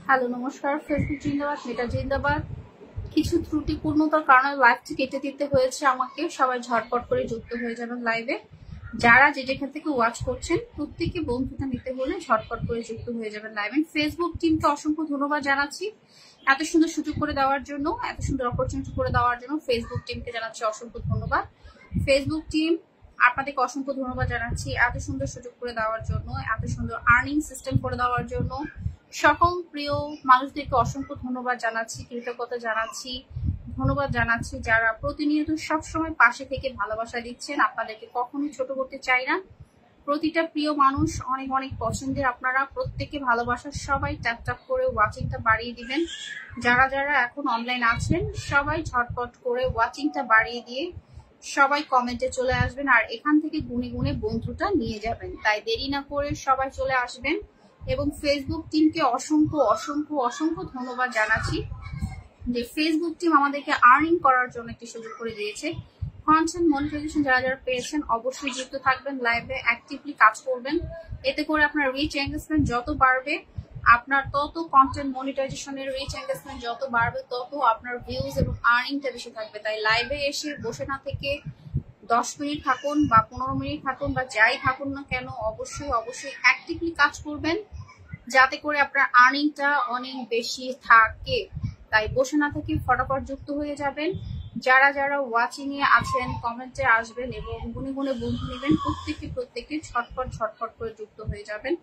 Hello নমস্কার, Facebook জিন্দাবাদ, মেটা জিন্দাবাদ। কিছু ত্রুটিপূর্ণতার কারণে লাইভটি কেটে দিতে হয়েছে আমাকে। সবাই ঝটপট করে যুক্ত হয়ে যাবেন লাইভে। যারা যেখান থেকে ওয়াচ করছেন প্রত্যেকে বন্ধুতা নিতে হলে ঝটপট করে যুক্ত হয়ে যাবেন লাইভে। ফেসবুক টিমকে অসংখ্য ধন্যবাদ জানাচ্ছি এত সুন্দর সুযোগ করে দেওয়ার জন্য, এত সুন্দর অপরচুনিটি করে দেওয়ার জন্য। ফেসবুক টিমকে জানাচ্ছি অসংখ্য ধন্যবাদ। ফেসবুক টিম আপনাদেরকে অসংখ্য ধন্যবাদ জানাচ্ছি এত সুন্দর সুযোগ করে দেওয়ার জন্য, এত সুন্দর আর্নিং সিস্টেম করে দেওয়ার জন্য। সকল প্রিয় মানুষদেরকে অসংখ্য ধন্যবাদ জানাচ্ছি, কৃতজ্ঞতা জানাচ্ছি, ধন্যবাদ জানাচ্ছি যারা প্রতিনিয়ত সবসময় পাশে থেকে ভালোবাসা দিচ্ছেন। আপনাদেরকে কখনোই ছোট করতে চাই না। প্রতিটা প্রিয় মানুষ অনেক অনেক পছন্দের, আপনারা প্রত্যেকে ভালোবাসার। সবাই ট্যাপ ট্যাপ করে ওয়াচিংটা বাড়িয়ে দিবেন। যারা যারা এখন অনলাইন আছেন সবাই ঝটপট করে ওয়াচিংটা বাড়িয়ে দিয়ে সবাই কমেন্টে চলে আসবেন আর এখান থেকে গুনে গুনে বন্ধুটা নিয়ে যাবেন। তাই দেরি না করে সবাই চলে আসবেন এবং ফেসবুক টিমকে অসংখ্য অসংখ্য অসংখ্য ধন্যবাদ জানাচ্ছি যে ফেসবুক টিম আমাদেরকে আর্নিং করার জন্য একটি সুযোগ করে দিয়েছে। কন্টেন্ট মনিটাইজেশন যারা যারা পেয়েছেন অবশ্যই যুক্ত থাকবেন লাইভে, অ্যাক্টিভলি কাজ করবেন। এতে করে আপনার রিচ এঙ্গেজমেন্ট যত বাড়বে, আপনার তত কন্টেন্ট মনিটাইজেশনের রিচ এঙ্গেজমেন্ট যত বাড়বে, তত আপনার ভিউজ এবং আর্নিংটা বেশি থাকবে। তাই লাইভে এসে বসে না থেকে 10 মিনিট থাকুন বা 15 মিনিট থাকুন বা যাই থাকুন না কেন, অবশ্যই অবশ্যই অ্যাক্টিভলি কাজ করবেন যাতে করে আপনার আর্নিংটা অনেক বেশি থাকে। তাই বসে না থেকে ফটাফট যুক্ত হয়ে যাবেন। যারা যারা ওয়াচিং এ আছেন কমেন্টে আসবেন এবং গুনে গুনে বন্ধু নেবেন। প্রত্যেকে ছটফট ছটফট করে যুক্ত হয়ে যাবেন।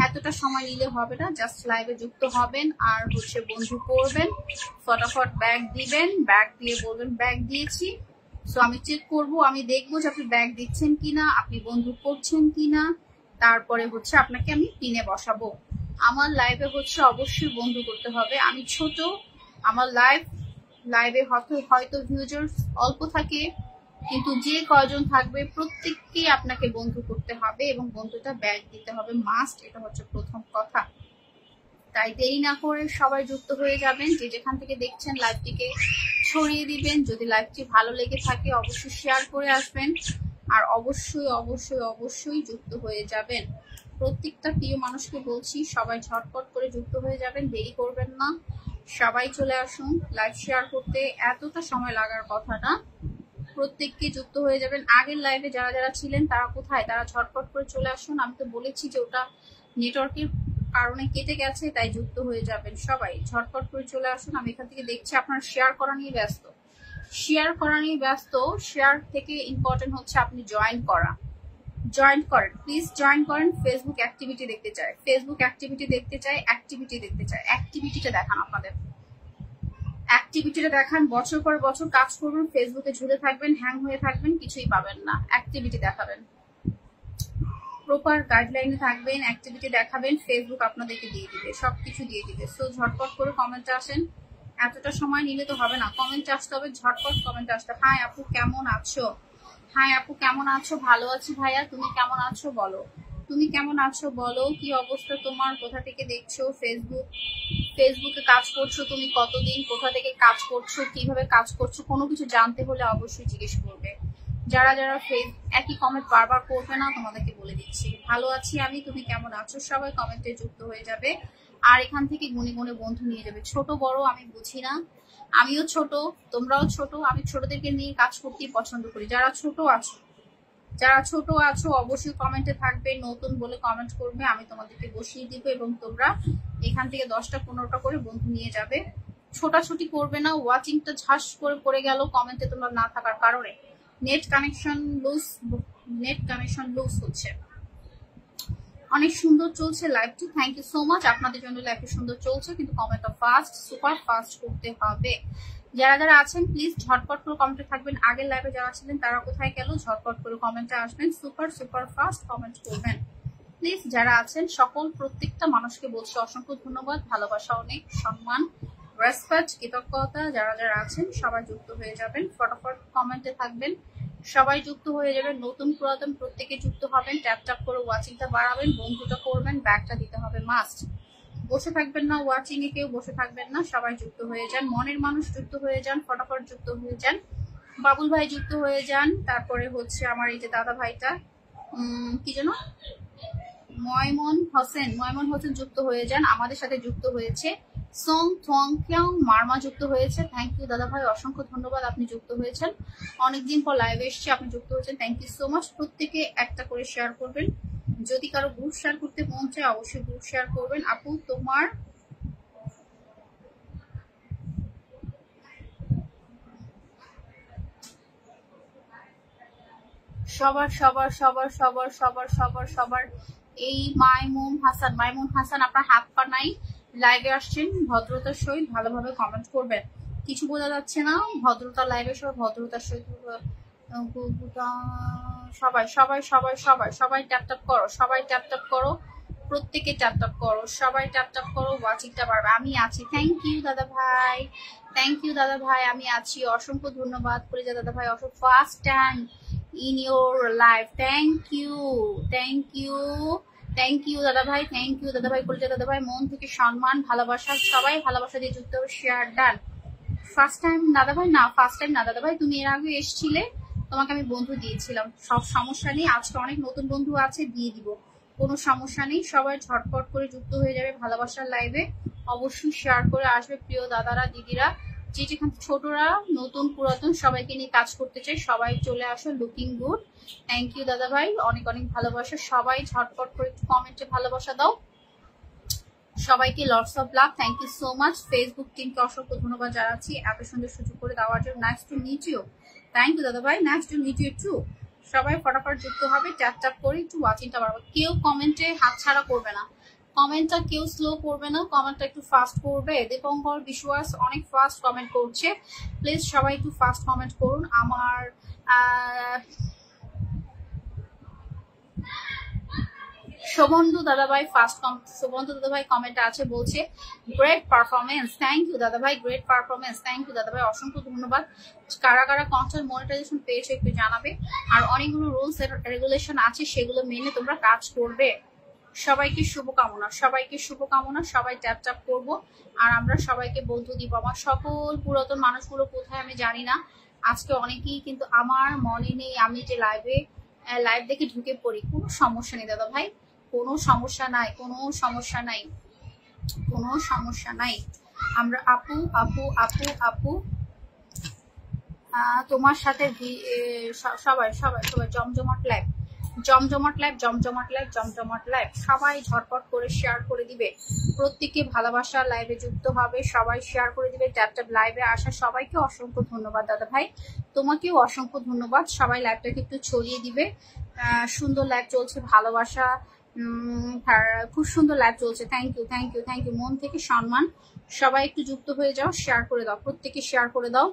এতটা সময় নিলে হবে না, জাস্ট লাইভে যুক্ত হবেন আর বন্ধু করবেন, ফটাফট ব্যাগ দিবেন, ব্যাগ দিয়ে বলবেন ব্যাগ দিয়েছি। সো আমি চেক করব, আমি দেখবো যে আপনি ব্যাগ দিচ্ছেন কিনা, আপনি বন্ধু করছেন কিনা। তারপরে আপনাকে আমি পিনে বসাবো। আমার লাইভে অবশ্যই বন্ধু করতে হবে। আমি ছোট, আমার লাইভে হয়তো ভিউজার্স অল্প থাকে, কিন্তু যে কয়জন থাকবে প্রত্যেককে আপনাকে বন্ধু করতে হবে এবং বন্ধুটা ব্যাগ দিতে হবে মাস্ট। এটা হচ্ছে প্রথম কথা। তাই দেরি না করে সবাই যুক্ত হয়ে যাবেন। যে যেখান থেকে দেখছেন লাইভটিকে ছড়িয়ে দিবেন। যদি লাইভটি ভালো লেগে থাকে অবশ্যই শেয়ার করে আসবেন আর অবশ্যই অবশ্যই অবশ্যই যুক্ত হয়ে যাবেন। প্রত্যেকটা প্রিয় মানুষকে বলছি সবাই ঝটপট করে যুক্ত হয়ে যাবেন, দেরি করবেন না। সবাই চলে আসুন লাইভ শেয়ার করতে, এতটা সময় লাগার কথা না। প্রত্যেককে যুক্ত হয়ে যাবেন। আগের লাইভে যারা যারা ছিলেন তারা কোথায়, তারা ঝটপট করে চলে আসুন। আমি তো বলেছি যে ওটা নেটওয়ার্কের কারণে কেটে গেছে, তাই যুক্ত হয়ে যাবেন। সবাই ঝটপট করে চলে আসুন। আমি এখান থেকে দেখছি আপনার শেয়ার করা নিয়ে ব্যস্ত, শেয়ার করা নিয়ে ব্যস্ত। শেয়ার থেকে ইম্পর্টেন্ট হচ্ছে আপনি জয়েন করা। জয়েন করেন প্লিজ, জয়েন করেন। ফেসবুক অ্যাক্টিভিটি দেখতে চাই, ফেসবুক অ্যাক্টিভিটি দেখতে চাই, অ্যাক্টিভিটি দেখতে চাই। অ্যাক্টিভিটিটা দেখান, আপনাদের অ্যাক্টিভিটিটা দেখান। বছর পর বছর কাজ করবেন, ফেসবুকে ঝুলে থাকবেন, হ্যাং হয়ে থাকবেন, কিছুই পাবেন না। অ্যাক্টিভিটি দেখাবেন, প্রপার গাইডলাইনে থাকবেন, অ্যাক্টিভিটি দেখাবেন, ফেসবুক আপনাদেরকে দিয়ে দিবে, সবকিছু দিয়ে দিবে। সো ঝটপট করে কমেন্টে আসেন। এতটা সময় নিলে তো হবে না, কমেন্টে আসতে হবে, ঝটপট কমেন্টে আসতে। হাই আপু কেমন আছো? হাই আপু কেমন আছো? ভালো আছি ভাইয়া, তুমি কেমন আছো বলো? তুমি কেমন আছো বলো? কি অবস্থা তোমার? কোথা থেকে দেখছো? ফেসবুকে কাজ করছো তুমি কতদিন? কোথা থেকে কাজ করছো? কিভাবে কাজ করছো? কোনো কিছু জানতে হলে অবশ্যই জিজ্ঞেস করবে। যারা যারা একই কমেন্ট বারবার করবে না, তোমাদেরকে বলে দিচ্ছি ভালো আছি আমি, তুমি কেমন আছো। সবাই কমেন্টে যুক্ত হয়ে যাবে আর এখান থেকে গুনে গুনে বন্ধু নিয়ে যাবে। ছোট বড় আমি বুঝি না, আমিও ছোট, তোমরাও ছোট। আমি ছোটদেরকে নিয়ে কাজ করতেই পছন্দ করি। যারা ছোট আছো অবশ্যই কমেন্টে থাকবে, নতুন বলে কমেন্ট করবে, আমি তোমাদেরকে বসিয়ে দিব এবং তোমরা এখান থেকে 10টা 15টা করে বন্ধু নিয়ে যাবে। ছোটাছুটি করবে না। ওয়াচিংটা ঝাস করে পড়ে গেল কমেন্টে তোমরা না থাকার কারণে। নেট কানেকশন লুজ হচ্ছে। অনেক সুন্দর চলছে লাইভটি, থ্যাংক ইউ সো মাচ। আপনাদের জন্য লাইভটি সুন্দর চলছে, কিন্তু কমেন্টটা ফাস্ট, সুপার ফাস্ট করতে হবে। যারা যারা আছেন প্লিজ ঝটপট করে কমেন্টে থাকবেন। আগের লাইভে যারা ছিলেন তারা কোথায় গেল? ঝটপট করে কমেন্টে আসবেন, সুপার সুপার ফাস্ট কমেন্ট করবেন প্লিজ। যারা আছেন সকল প্রত্যেকটা মানুষকে বলছি অসংখ্য ধন্যবাদ, ভালোবাসা, অনেক সম্মান, রেসপেক্ট, কৃতজ্ঞতা। যারা যারা আছেন সবাই যুক্ত হয়ে যাবেন, ফটাফট কমেন্টে থাকবেন, সবাই যুক্ত হয়ে যাবেন। নতুন পুরাতন প্রত্যেকে যুক্ত হবেন, ট্যাপ ট্যাপ করে ওয়াচিংটা বাড়াবেন, বন্ধুটা করবেন, ব্যাগটা দিতে হবে মাস্ট। বসে থাকবেন না, ওয়াচিং এ কেউ বসে থাকবেন না, সবাই যুক্ত হয়ে যান। মনের মানুষ যুক্ত হয়ে যান, ফটাফট যুক্ত হয়ে যান। বাবুল ভাই যুক্ত হয়ে যান। তারপরে আমার এই যে দাদা ভাইটা কি যেন ময়মন হোসেন যুক্ত হয়ে যান, আমাদের সাথে যুক্ত হয়েছে। সং থং কিয়াং মার্মা যুক্ত হয়েছে, থ্যাংক ইউ দাদা ভাই, অসংখ্য ধন্যবাদ, আপনি যুক্ত হয়েছেন। অনেকদিন পর লাইভে এসেছি, আপনি যুক্ত হয়েছেন, থ্যাংক ইউ সো মাচ। প্রত্যেকে একটা করে শেয়ার করবেন, যদি কারো গ্রুপ শেয়ার করতে মন চায় অবশ্যই গ্রুপ শেয়ার করবেন। আপু তোমার সবার সবার সবার সবার সবার সবার সবার এই মাইমুন হাসান আপনার হাত পা নাই, লাইভে আসছেন, ভদ্রতার সহিত ভালোভাবে কমেন্ট করবেন। কিছু বোঝা যাচ্ছে না, ভদ্রতা লাইভে সবাই ভদ্রতার সহিত সবাই সবাই সবাই সবাই সবাই ট্যাপ ট্যাপ করো, সবাই ট্যাপ ট্যাপ করো, প্রত্যেকে ট্যাপ ট্যাপ করো, সবাই ট্যাপ ট্যাপ করো, ওয়াচিংটা বাড়বে। আমি আছি, থ্যাংক ইউ দাদা ভাই, থ্যাংক ইউ দাদা ভাই, আমি আছি, অসংখ্য ধন্যবাদ করে যা দাদা ভাই, অসংখ্য first time in your life, thank you দাদা ভাই, থ্যাংক ইউ দাদা ভাই করে দাদা ভাই, মন থেকে সম্মান ভালোবাসা, সবাই ভালোবাসা দিয়ে যুক্ত হবে, শেয়ার ডান। ফার্স্ট টাইম দাদা ভাই না, ফার্স্ট টাইম না দাদা ভাই, তুমি এর আগে এসেছিলে, তোমাকে আমি বন্ধু দিয়েছিলাম, সব সমস্যা নেই, আজকে অনেক নতুন বন্ধু আছে, দিয়ে দিব, কোনো সমস্যা নেই। সবাই ঝটপট করে যুক্ত হয়ে যাবে ভালোবাসার লাইভে, অবশ্যই শেয়ার করে আসবে প্রিয় দাদারা দিদিরা, যে যেখানে ছোটরা নতুন পুরাতন সবাইকে নিয়ে কাজ করতে চাই, সবাই চলে আসো, লুকিং গুড, থ্যাংক ইউ দাদা ভাই, অনেক অনেক ভালোবাসা, সবাই ঝটপট করে একটু কমেন্টে ভালোবাসা দাও, সবাইকে lots of love, thank you so much. Facebook টিমকে অসংখ্য ধন্যবাদ জানাচ্ছি এত সুন্দর সুযোগ করে দেওয়ার জন্য, nice to meet you, thank you দাদা ভাই, nice to meet you too. সবাই ফটাফট যুক্ত হবে, ট্যাপ ট্যাপ করে একটু ওয়াচিংটা বাড়াবো, কেউ কমেন্টে হাতছাড়া করবে না, কমেন্টটা কেউ স্লো করবে না, কমেন্টটা একটু ফাস্ট করবে। দীপঙ্কর বিশ্বাস অনেক ফাস্ট কমেন্ট করছে, প্লিজ সবাই একটু ফাস্ট কমেন্ট করুন। আমার শোভন্দু দাদাভাই শোভন্দু দাদাভাই কমেন্ট আছে, বলছে গ্রেট পারফরমেন্স, থ্যাংক ইউ দাদাভাই, গ্রেট পারফরমেন্স, থ্যাংক ইউ দাদাভাই, অসংখ্য ধন্যবাদ। কারা কারা কন্টেন্ট মনিটাইজেশন পেয়েছে একটু জানাবে, আর অনেকগুলো রুলস রেগুলেশন আছে, সেগুলো মেনে তোমরা কাজ করবে। সবাইকে শুভকামনা, সবাইকে শুভকামনা, সবাই ট্যাপ ট্যাপ করবো, আর আমরা সবাইকে বন্ধু দিব। আমার সকল পুরাতন মানুষগুলো কোথায় আমি জানি না, আজকে অনেকেই কিন্তু আমার মনে নেই, আমি যে লাইভ দেখে ঢুকে পড়ি, কোনো সমস্যা নেই দাদা ভাই, কোনো সমস্যা নাই, কোনো সমস্যা নাই, কোনো সমস্যা নাই। আমরা আপু আপু আপু আপু তোমার সাথে সবাই সবাই সবাই জমজমাট লাইভ, জমজমাট লাইভ, জমজমাট লাইভ, জমজমাট লাইভ, সবাই ঝটপট করে শেয়ার করে দিবে, প্রত্যেকে ভালোবাসা লাইভে যুক্ত হবে, সবাই শেয়ার করে দিবে, ট্যাপ ট্যাপ লাইভে আসা সবাইকে অসংখ্য ধন্যবাদ দাদা ভাই, তোমাকেও অসংখ্য ধন্যবাদ, সবাই লাইভটাকে একটু ছড়িয়ে দিবে। সুন্দর লাইভ চলছে, ভালোবাসা খুব সুন্দর লাইভ চলছে, thank you thank you thank you, মন থেকে সম্মান, সবাই একটু যুক্ত হয়ে যাও, শেয়ার করে দাও, প্রত্যেকে শেয়ার করে দাও,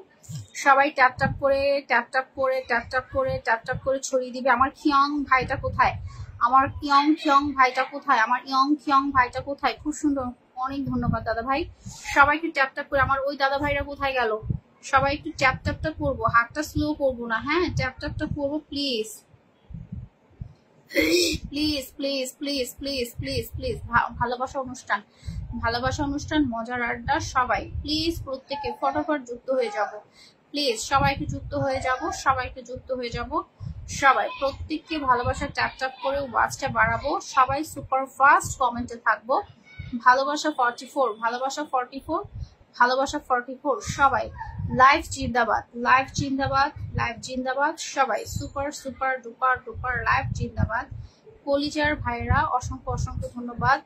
সবাই ট্যাপ ট্যাপ করে ট্যাপ ট্যাপ করে ট্যাপ ট্যাপ করে ট্যাপ ট্যাপ করে ছড়িয়ে দিবে। আমার খিয়ং ভাইটা কোথায়, আমার খিয়ং ভাইটা কোথায়, আমার খিয়ং ভাইটা কোথায়, খুব সুন্দর, অনেক ধন্যবাদ দাদা ভাই, সবাই একটু ট্যাপ ট্যাপ করে, আমার ওই দাদা ভাইরা কোথায় গেল, সবাই একটু ট্যাপ ট্যাপটা করবো, হাতটা স্লো করবো না, হ্যাঁ ট্যাপ ট্যাপটা করবো please please please please please please please, ভালোবাসা অনুষ্ঠান, ভালোবাসা অনুষ্ঠান, মজার আড্ডা, সবাই প্লিজ প্রত্যেকে ফটাফট যুক্ত হয়ে যাব, প্লিজ সবাই একটু যুক্ত হয়ে যাব, সবাই একটু যুক্ত হয়ে যাব, সবাই প্রত্যেককে ভালোবাসা ট্যাপ ট্যাপ করে ওয়াচটা বাড়াবো, সবাই সুপার ফাস্ট কমেন্টে থাকবো, ভালোবাসা 44, ভালোবাসা 44, ভালোবাসা 44, সবাই লাইভ জিন্দাবাদ, লাইভ জিন্দাবাদ, লাইভ জিন্দাবাদ, সবাই super super duper duper live জিন্দাবাদ। কলিজার ভাইরা অসংখ্য অসংখ্য ধন্যবাদ,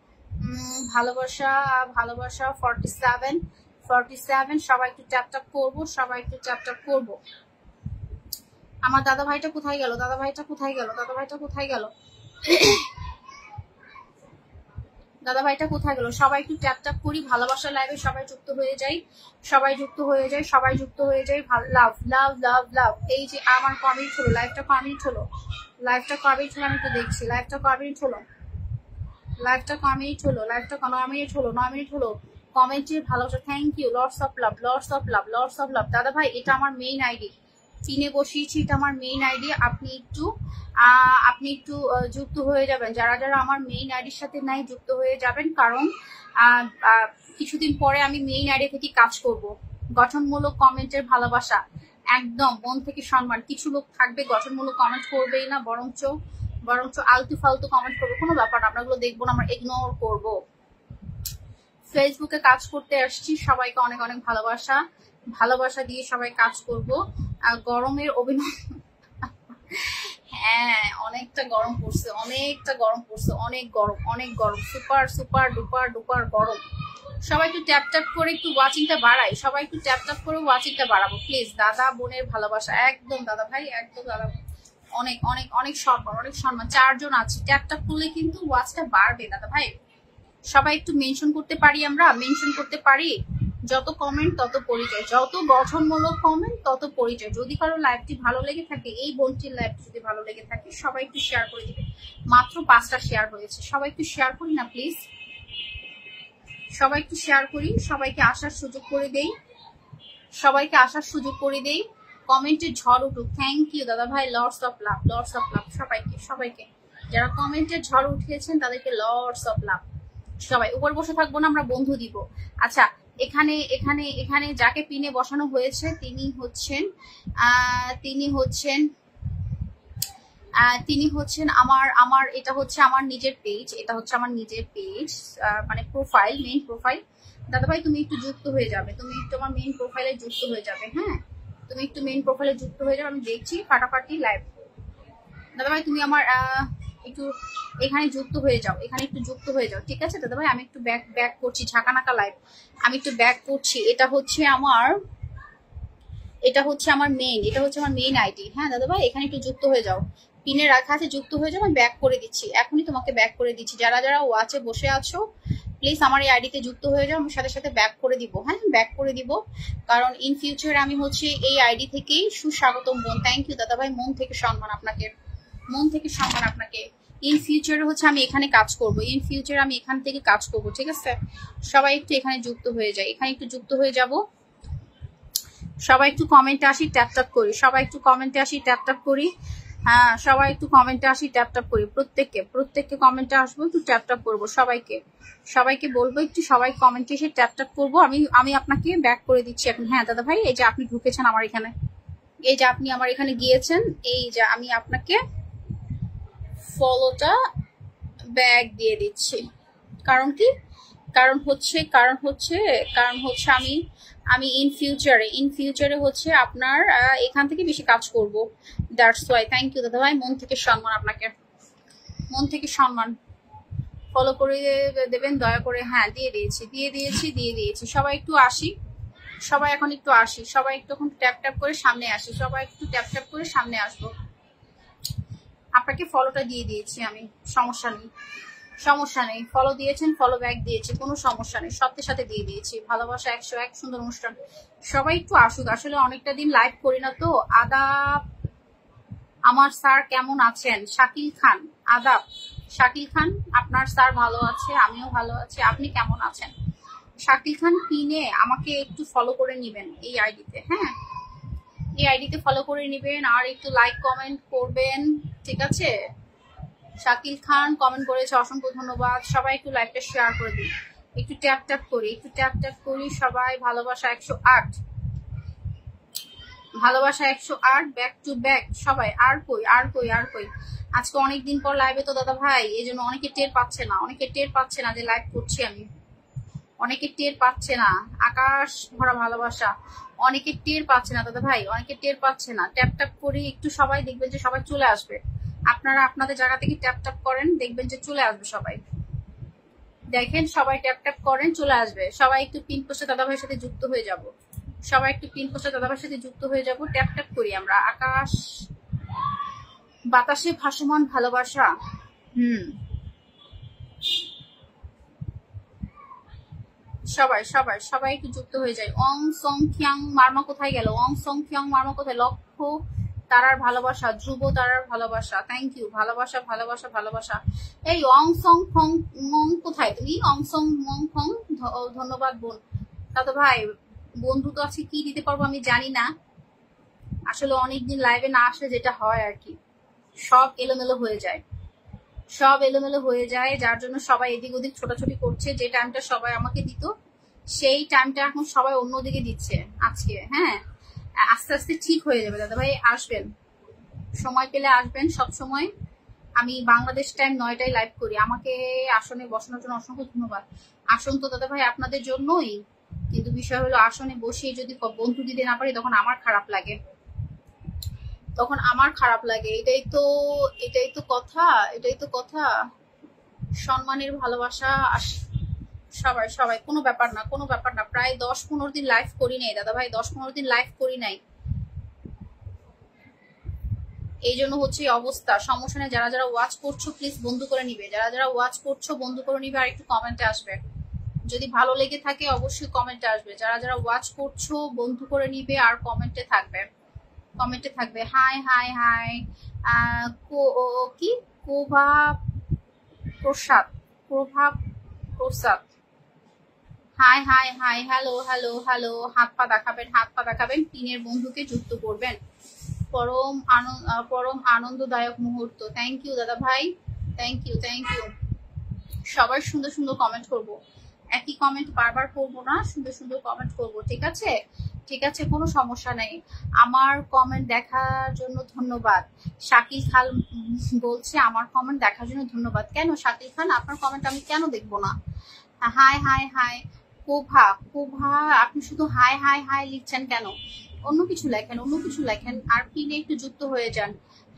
ভালোবাসা ভালোবাসা 47, সবাই একটু ট্যাপ ট্যাপ করবো, সবাই একটু ট্যাপ ট্যাপ করবো। আমার দাদা ভাইটা কোথায় গেল, দাদা ভাইটা কোথায় গেল, দাদা ভাইটা কোথায় গেল, দাদা ভাইটা কোথায় গেল, সবাই একটু ট্যাপ ট্যাপ করি, ভালোবাসা লাইভে সবাই যুক্ত হয়ে যাই, সবাই যুক্ত হয়ে যায়, সবাই যুক্ত হয়ে যায়, লাভ লাভ লাভ লাভ। এই যে আমার কমেন্ট হলো, লাইভটা কমেন্ট হলো, লাইভটা কমেন্ট হলো, আমি তো দেখছি লাইভটা কমেন্ট হলো, লাইভটা কমেন্ট হলো, লাইভটা 9 মিনিট হলো, 9 মিনিট হলো, কমেন্টের ভালোবাসা, thank you, lots of love, lots of love, lots of love. দাদা ভাই এটা আমার মেইন আইডি, পিনে বসিয়েছি, এটা আমার মেইন আইডি, আপনি একটু যুক্ত হয়ে যাবেন, যারা যারা আমার মেইন আইডির সাথে নাই যুক্ত হয়ে যাবেন, কারণ কিছুদিন পরে আমি মেইন আইডি থেকে কাজ করব, গঠনমূলক কমেন্টের ভালোবাসা, একদম মন থেকে সম্মান। কিছু লোক থাকবে গঠনমূলক কমেন্ট করবেই না, বরঞ্চ আলতু ফালতু কমেন্ট করবো, কোনো ব্যাপার, আমরা ওগুলো দেখবো না, আমরা ইগনোর করবো। ফেসবুকে কাজ করতে আসছি, সবাইকে অনেক অনেক ভালোবাসা, ভালোবাসা দিয়ে সবাই কাজ করবো। গরমের অভিনয়, হ্যাঁ অনেকটা গরম পড়ছে, অনেকটা গরম পড়ছে, অনেক গরম, অনেক গরম, সুপার সুপার ডুপার ডুপার গরম। সবাই একটু ট্যাপ ট্যাপ করে একটু ওয়াচিংটা বাড়াই, সবাই একটু ট্যাপ ট্যাপ করে ওয়াচিংটা বাড়াবো প্লিজ। দাদা বোনের ভালোবাসা, একদম দাদা ভাই, একদম দাদা, অনেক অনেক অনেক সম্মান, অনেক সম্মান। 4 জন আছি, ট্যাপ ট্যাপ করলে কিন্তু ওয়াচটা বাড়বে দাদা ভাই। সবাই একটু মেনশন করতে পারি, আমরা মেনশন করতে পারি। যত কমেন্ট তত পরিচয়, যত গঠনমূলক কমেন্ট তত পরিচয়। যদি কারো লাইভটি ভালো লেগে থাকে, এই বোনটির লাইভটি যদি ভালো লেগে থাকে, সবাই একটু শেয়ার করে দিবে। মাত্র 5টা শেয়ার হয়েছে, সবাই একটু শেয়ার করি না প্লিজ, সবাই একটু শেয়ার করি, সবাইকে আসার সুযোগ করে দেই, সবাইকে আসার সুযোগ করে দেই। কমেন্টের ঝড় উঠুক। থ্যাংক ইউ দাদা ভাই, lots of love, lots of love সবাইকে, সবাইকে যারা কমেন্টের ঝড় উঠিয়েছেন তাদেরকে লর্ডস অফ লাভ। সবাই উপর বসে থাকবো না, আমরা বন্ধু দিব। আচ্ছা, এখানে এখানে এখানে যাকে পিনে বসানো হয়েছে তিনি হচ্ছেন আমার এটা হচ্ছে আমার নিজের পেজ, এটা হচ্ছে আমার নিজের পেজ, মানে প্রোফাইল, মেইন প্রোফাইল। দাদা ভাই তুমি একটু যুক্ত হয়ে যাবে, তুমি একটু আমার মেইন প্রোফাইলে যুক্ত হয়ে যাবে। হ্যাঁ, তুমি একটু মেইন প্রোফাইলে যুক্ত হয়ে যাবে, আমি দেখছি ফাটাফাটি লাইভ। দাদা ভাই তুমি আমার একটু এখানে যুক্ত হয়ে যাও, এখানে একটু যুক্ত হয়ে যাও, ঠিক আছে দাদা ভাই। আমি একটু ব্যাক করছি, ঝাঁকানাকা লাইভ, আমি একটু ব্যাক করছি। এটা হচ্ছে আমার মেইন, এটা হচ্ছে আমার মেইন আইডি। হ্যাঁ দাদা ভাই, এখানে একটু যুক্ত হয়ে যাও, পিনে রাখা আছে, যুক্ত হয়ে যাও। আমি ব্যাক করে দিচ্ছি, এখনই তোমাকে ব্যাক করে দিচ্ছি। যারা যারা ওয়াচে বসে আছো প্লিজ আমার এই আইডিতে যুক্ত হয়ে যাও, আমার সাথে সাথে ব্যাক করে দিব। হ্যাঁ, ব্যাক করে দিব, কারণ ইন ফিউচার আমি হচ্ছে এই আইডি থেকেই সুস্বাগতম বোন। থ্যাংক ইউ দাদা ভাই, মন থেকে সম্মান আপনাকে, মন থেকে সম্মান আপনাকে। ইন ফিউচারে হচ্ছে আমি এখানে কাজ করব, ইন ফিউচারে আমি এখান থেকে কাজ করব, ঠিক আছে। সবাই একটু এখানে যুক্ত হয়ে যায়, এখানে একটু যুক্ত হয়ে যাব। সবাই একটু কমেন্টে আসি, ট্যাপ ট্যাপ করি, সবাই একটু কমেন্টে আসি, ট্যাপ ট্যাপ করি। হ্যাঁ, সবাই একটু কমেন্টে আসি, ট্যাপ ট্যাপ করি। প্রত্যেককে কমেন্টে আসবো, একটু ট্যাপ ট্যাপ করবো। সবাইকে বলবো একটু, সবাই কমেন্টে এসে ট্যাপ ট্যাপ করবো। আমি আপনাকে ব্যাক করে দিচ্ছি এখন। হ্যাঁ দাদা ভাই, এই যে আপনি ঢুকেছেন আমার এখানে, এই যে আপনি আমার এখানে গিয়েছেন, এই যে আমি আপনাকে ফলোটা ব্যাক দিয়ে দিচ্ছি। কারণ কি? কারণ হচ্ছে আমি ইন ফিউচারে হচ্ছে আপনার এখান থেকে বেশি কাজ করব, দ্যাটস ওয়াই। থ্যাংক ইউ দাদা ভাই, মন থেকে সম্মান আপনাকে, মন থেকে সম্মান। ফলো করে দেবেন দয়া করে। হ্যাঁ, দিয়ে দিয়েছি। সবাই একটু আসি, সবাই এখন একটু আসি, সবাই একটু এখন ট্যাপ ট্যাপ করে সামনে আসি, সবাই একটু ট্যাপ ট্যাপ করে সামনে আসবো। আপনাকে ফলোটা দিয়ে দিয়েছি আমি, সমস্যা নেই। ফলো দিয়েছেন, ফলো ব্যাক দিয়েছি, কোনো সমস্যা নেই, সাথে দিয়ে দিয়েছি। ভালোবাসা 101, সুন্দর অনুষ্ঠান। সবাই একটু আসুক, আসলে অনেকটা দিন লাইভ করি না তো। আদাব আমার স্যার, কেমন আছেন? শাকিল খান, আদাব শাকিল খান। আপনার স্যার ভালো আছে, আমিও ভালো আছি, আপনি কেমন আছেন? শাকিল খান পিনে আমাকে একটু ফলো করে নিবেন এই আইডিতে। হ্যাঁ, এই আইডিতে ফলো করে নিবেন, আর একটু লাইক কমেন্ট করবেন, ঠিক আছে। শাকিল খান কমেন্ট করেছে, অসংখ্য ধন্যবাদ। সবাই একটু লাইভটা শেয়ার করে দিন, একটু ট্যাপ ট্যাপ করি, সবাই। ভালোবাসা 108, ভালোবাসা 108, ব্যাক টু ব্যাক সবাই। আর কই আজকে অনেকদিন পর লাইভে তো দাদা ভাই, এই জন্য অনেকে টের পাচ্ছে না যে লাইভ করছি আমি, অনেকে টের পাচ্ছে না। আকাশ ভরা ভালোবাসা, অনেকে টের পাচ্ছে না দাদা ভাই, অনেকে টের পাচ্ছে না। ট্যাপ ট্যাপ করি একটু, সবাই দেখবেন যে সবাই চলে আসবে। আপনারা আপনাদের জায়গা থেকে ট্যাপ ট্যাপ করেন, দেখবেন যে চলে আসবে সবাই। দেখেন সবাই ট্যাপ ট্যাপ করেন, চলে আসবে সবাই। একটু পিন পোস্টে দাদা ভাইয়ের সাথে যুক্ত হয়ে যাব, সবাই একটু পিন পোস্টে দাদা ভাইয়ের সাথে যুক্ত হয়ে যাব। ট্যাপ ট্যাপ করি আমরা। আকাশ বাতাসে ভাসমান ভালোবাসা। সবাই একটু যুক্ত হয়ে যায়। অং সং খিয়াং মার্মা কোথায় গেল? অং সং খিয়াং মার্মা কোথায়? লক্ষ্য তারার ভালোবাসা, ধ্রুব তারার ভালোবাসা, থ্যাংক ইউ। ভালোবাসা। এই অং সং ফং মং কোথায় তুমি? অং সং মং ফং, ধন্যবাদ বোন। দাদা ভাই বন্ধু তো আছে, কি দিতে পারবো আমি জানি না। আসলে অনেকদিন লাইভে না আসলে যেটা হয় আর কি, সব এলোমেলো হয়ে যায়, যার জন্য সবাই এদিক ওদিক ছোটাছুটি করছে। যে টাইমটা সবাই আমাকে দিত, সেই টাইমটা এখন সবাই অন্যদিকে দিচ্ছে আজকে। হ্যাঁ, আস্তে আস্তে ঠিক হয়ে যাবে দাদা ভাই, আসবেন, সময় পেলে আসবেন সব সময়। আমি বাংলাদেশ টাইম 9টায় লাইভ করি। আমাকে আসনে বসানোর জন্য অসংখ্য ধন্যবাদ। আসন তো দাদা ভাই আপনাদের জন্যই, কিন্তু বিষয় হলো আসনে বসে যদি বন্ধু দিতে না পারি তখন আমার খারাপ লাগে, তখন আমার খারাপ লাগে। এটাই তো কথা, এটাই তো কথা। সম্মানের ভালোবাসা সবাই সবাই, কোনো ব্যাপার না, কোনো ব্যাপার না। প্রায় 10-15 দিন লাইভ করি নাই দাদা ভাই, 10-15 দিন লাইভ করি নাই, এই জন্য হচ্ছে এই অবস্থা। সমস্যা নেই, যারা যারা ওয়াচ করছো প্লিজ বন্ধু করে নিবে, যারা যারা ওয়াচ করছো বন্ধু করে নিবে, আর একটু কমেন্টে আসবে। যদি ভালো লেগে থাকে অবশ্যই কমেন্টে আসবে। যারা যারা ওয়াচ করছো বন্ধু করে নিবে আর কমেন্টে থাকবে, কমেন্টে থাকবে। হাই হাই হাই, কি Prabha Prasad, Prabha Prasad, hi hi hi, hello hello hello. হাত পা দেখাবেন, হাত পা দেখাবেন, পিনের বন্ধুকে যুক্ত করবেন। পরম আনন্দদায়ক মুহূর্ত। থ্যাংক ইউ দাদা ভাই, থ্যাংক ইউ থ্যাংক ইউ। সবাই সুন্দর সুন্দর কমেন্ট করব, একই কমেন্ট বারবার করবো না, সুন্দর সুন্দর কমেন্ট করব, ঠিক আছে? ঠিক আছে, কোনো সমস্যা নেই। আমার কমেন্ট দেখার জন্য ধন্যবাদ। শাকিল খান বলছে আমার কমেন্ট দেখার জন্য ধন্যবাদ। কেন শাকিল খান, আপনার কমেন্ট আমি কেন দেখবো না? Hi hi hi. Kova, Kova আপনি শুধু হাই হাই হাই লিখছেন কেন? অন্য কিছু লেখেন, অন্য কিছু লেখেন, আর পিনে একটু যুক্ত হয়ে যান।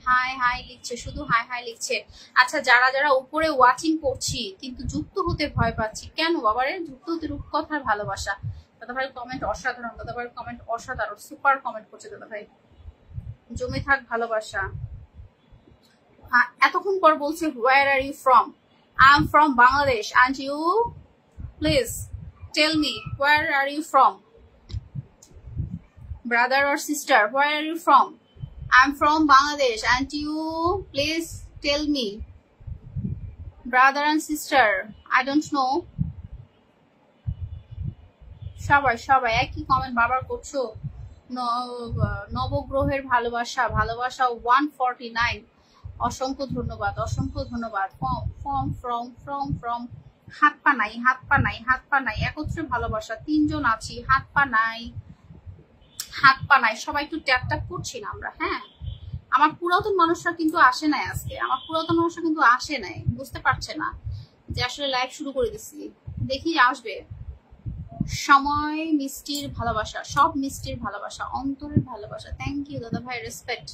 হাই হাই লিখছে, শুধু হাই হাই লিখছে। আচ্ছা, যারা যারা উপরে ওয়াচিং করছি কিন্তু যুক্ত হতে ভয় পাচ্ছি কেন বাবারে? যুক্ত হতে রূপকথার ভালোবাসা। দাদা ভাই কমেন্ট অসাধারণ, দাদা ভাই কমেন্ট অসাধারণ, সুপার কমেন্ট করছে দাদা ভাই। জমে থাক ভালোবাসা। এতক্ষণ পর বলছে where are you from? I am from Bangladesh and you, please tell me where are you from? Brother or sister, where are you from? I'm from Bangladesh and you, please tell me. Brother and sister, I don't know. সবাই সবাই একই comment বারবার করছো। নবগ্রহের ভালোবাসা, ভালোবাসা 149। অসংখ্য ধন্যবাদ, অসংখ্য ধন্যবাদ। ফ্রম হাত পা নাই, হাত পা নাই, হাত পা নাই, একত্রে ভালোবাসা। 3 জন আছি, হাত পা নাই, হাত পা নাই। সবাই একটু ট্যাপ ট্যাপ করছি না আমরা? হ্যাঁ, আমার পুরাতন মানুষরা কিন্তু আসে নাই আজকে, আমার পুরাতন মানুষরা কিন্তু আসে নাই, বুঝতে পারছে না যে আসলে লাইভ শুরু করে দিছি। দেখি আসবে। সময় মিষ্টির ভালোবাসা, সব মিষ্টির ভালোবাসা, অন্তরের ভালোবাসা। থ্যাংক ইউ দাদা ভাই, রেসপেক্ট,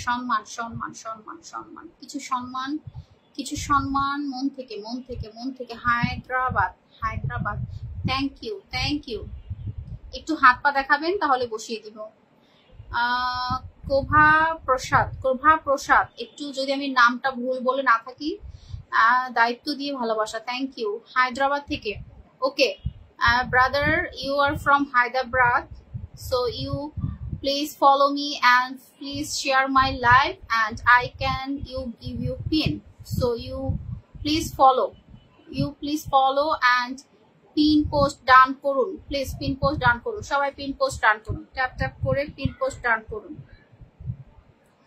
সম্মান সম্মান সম্মান সম্মান, কিছু সম্মান, কিছু সম্মান, মন থেকে মন থেকে মন থেকে। Hyderabad, Hyderabad, thank you thank you. একটু হাত পা দেখাবেন তাহলে বসিয়ে দিব। কোভা প্রসাদ, কোভা প্রসাদ, একটু যদি আমি নামটা ভুল বলে না থাকি, দায়িত্ব দিয়ে ভালোবাসা। থ্যাংক ইউ, হায়দ্রাবাদ থেকে। ওকে brother, you are from Hyderabad, so you please follow me and please share my live and I can give you pin, so you please follow and pin post done করুন, please pin post ডান করুন, সবাই pin post ডান করুন, tap tap করে pin post ডান করুন।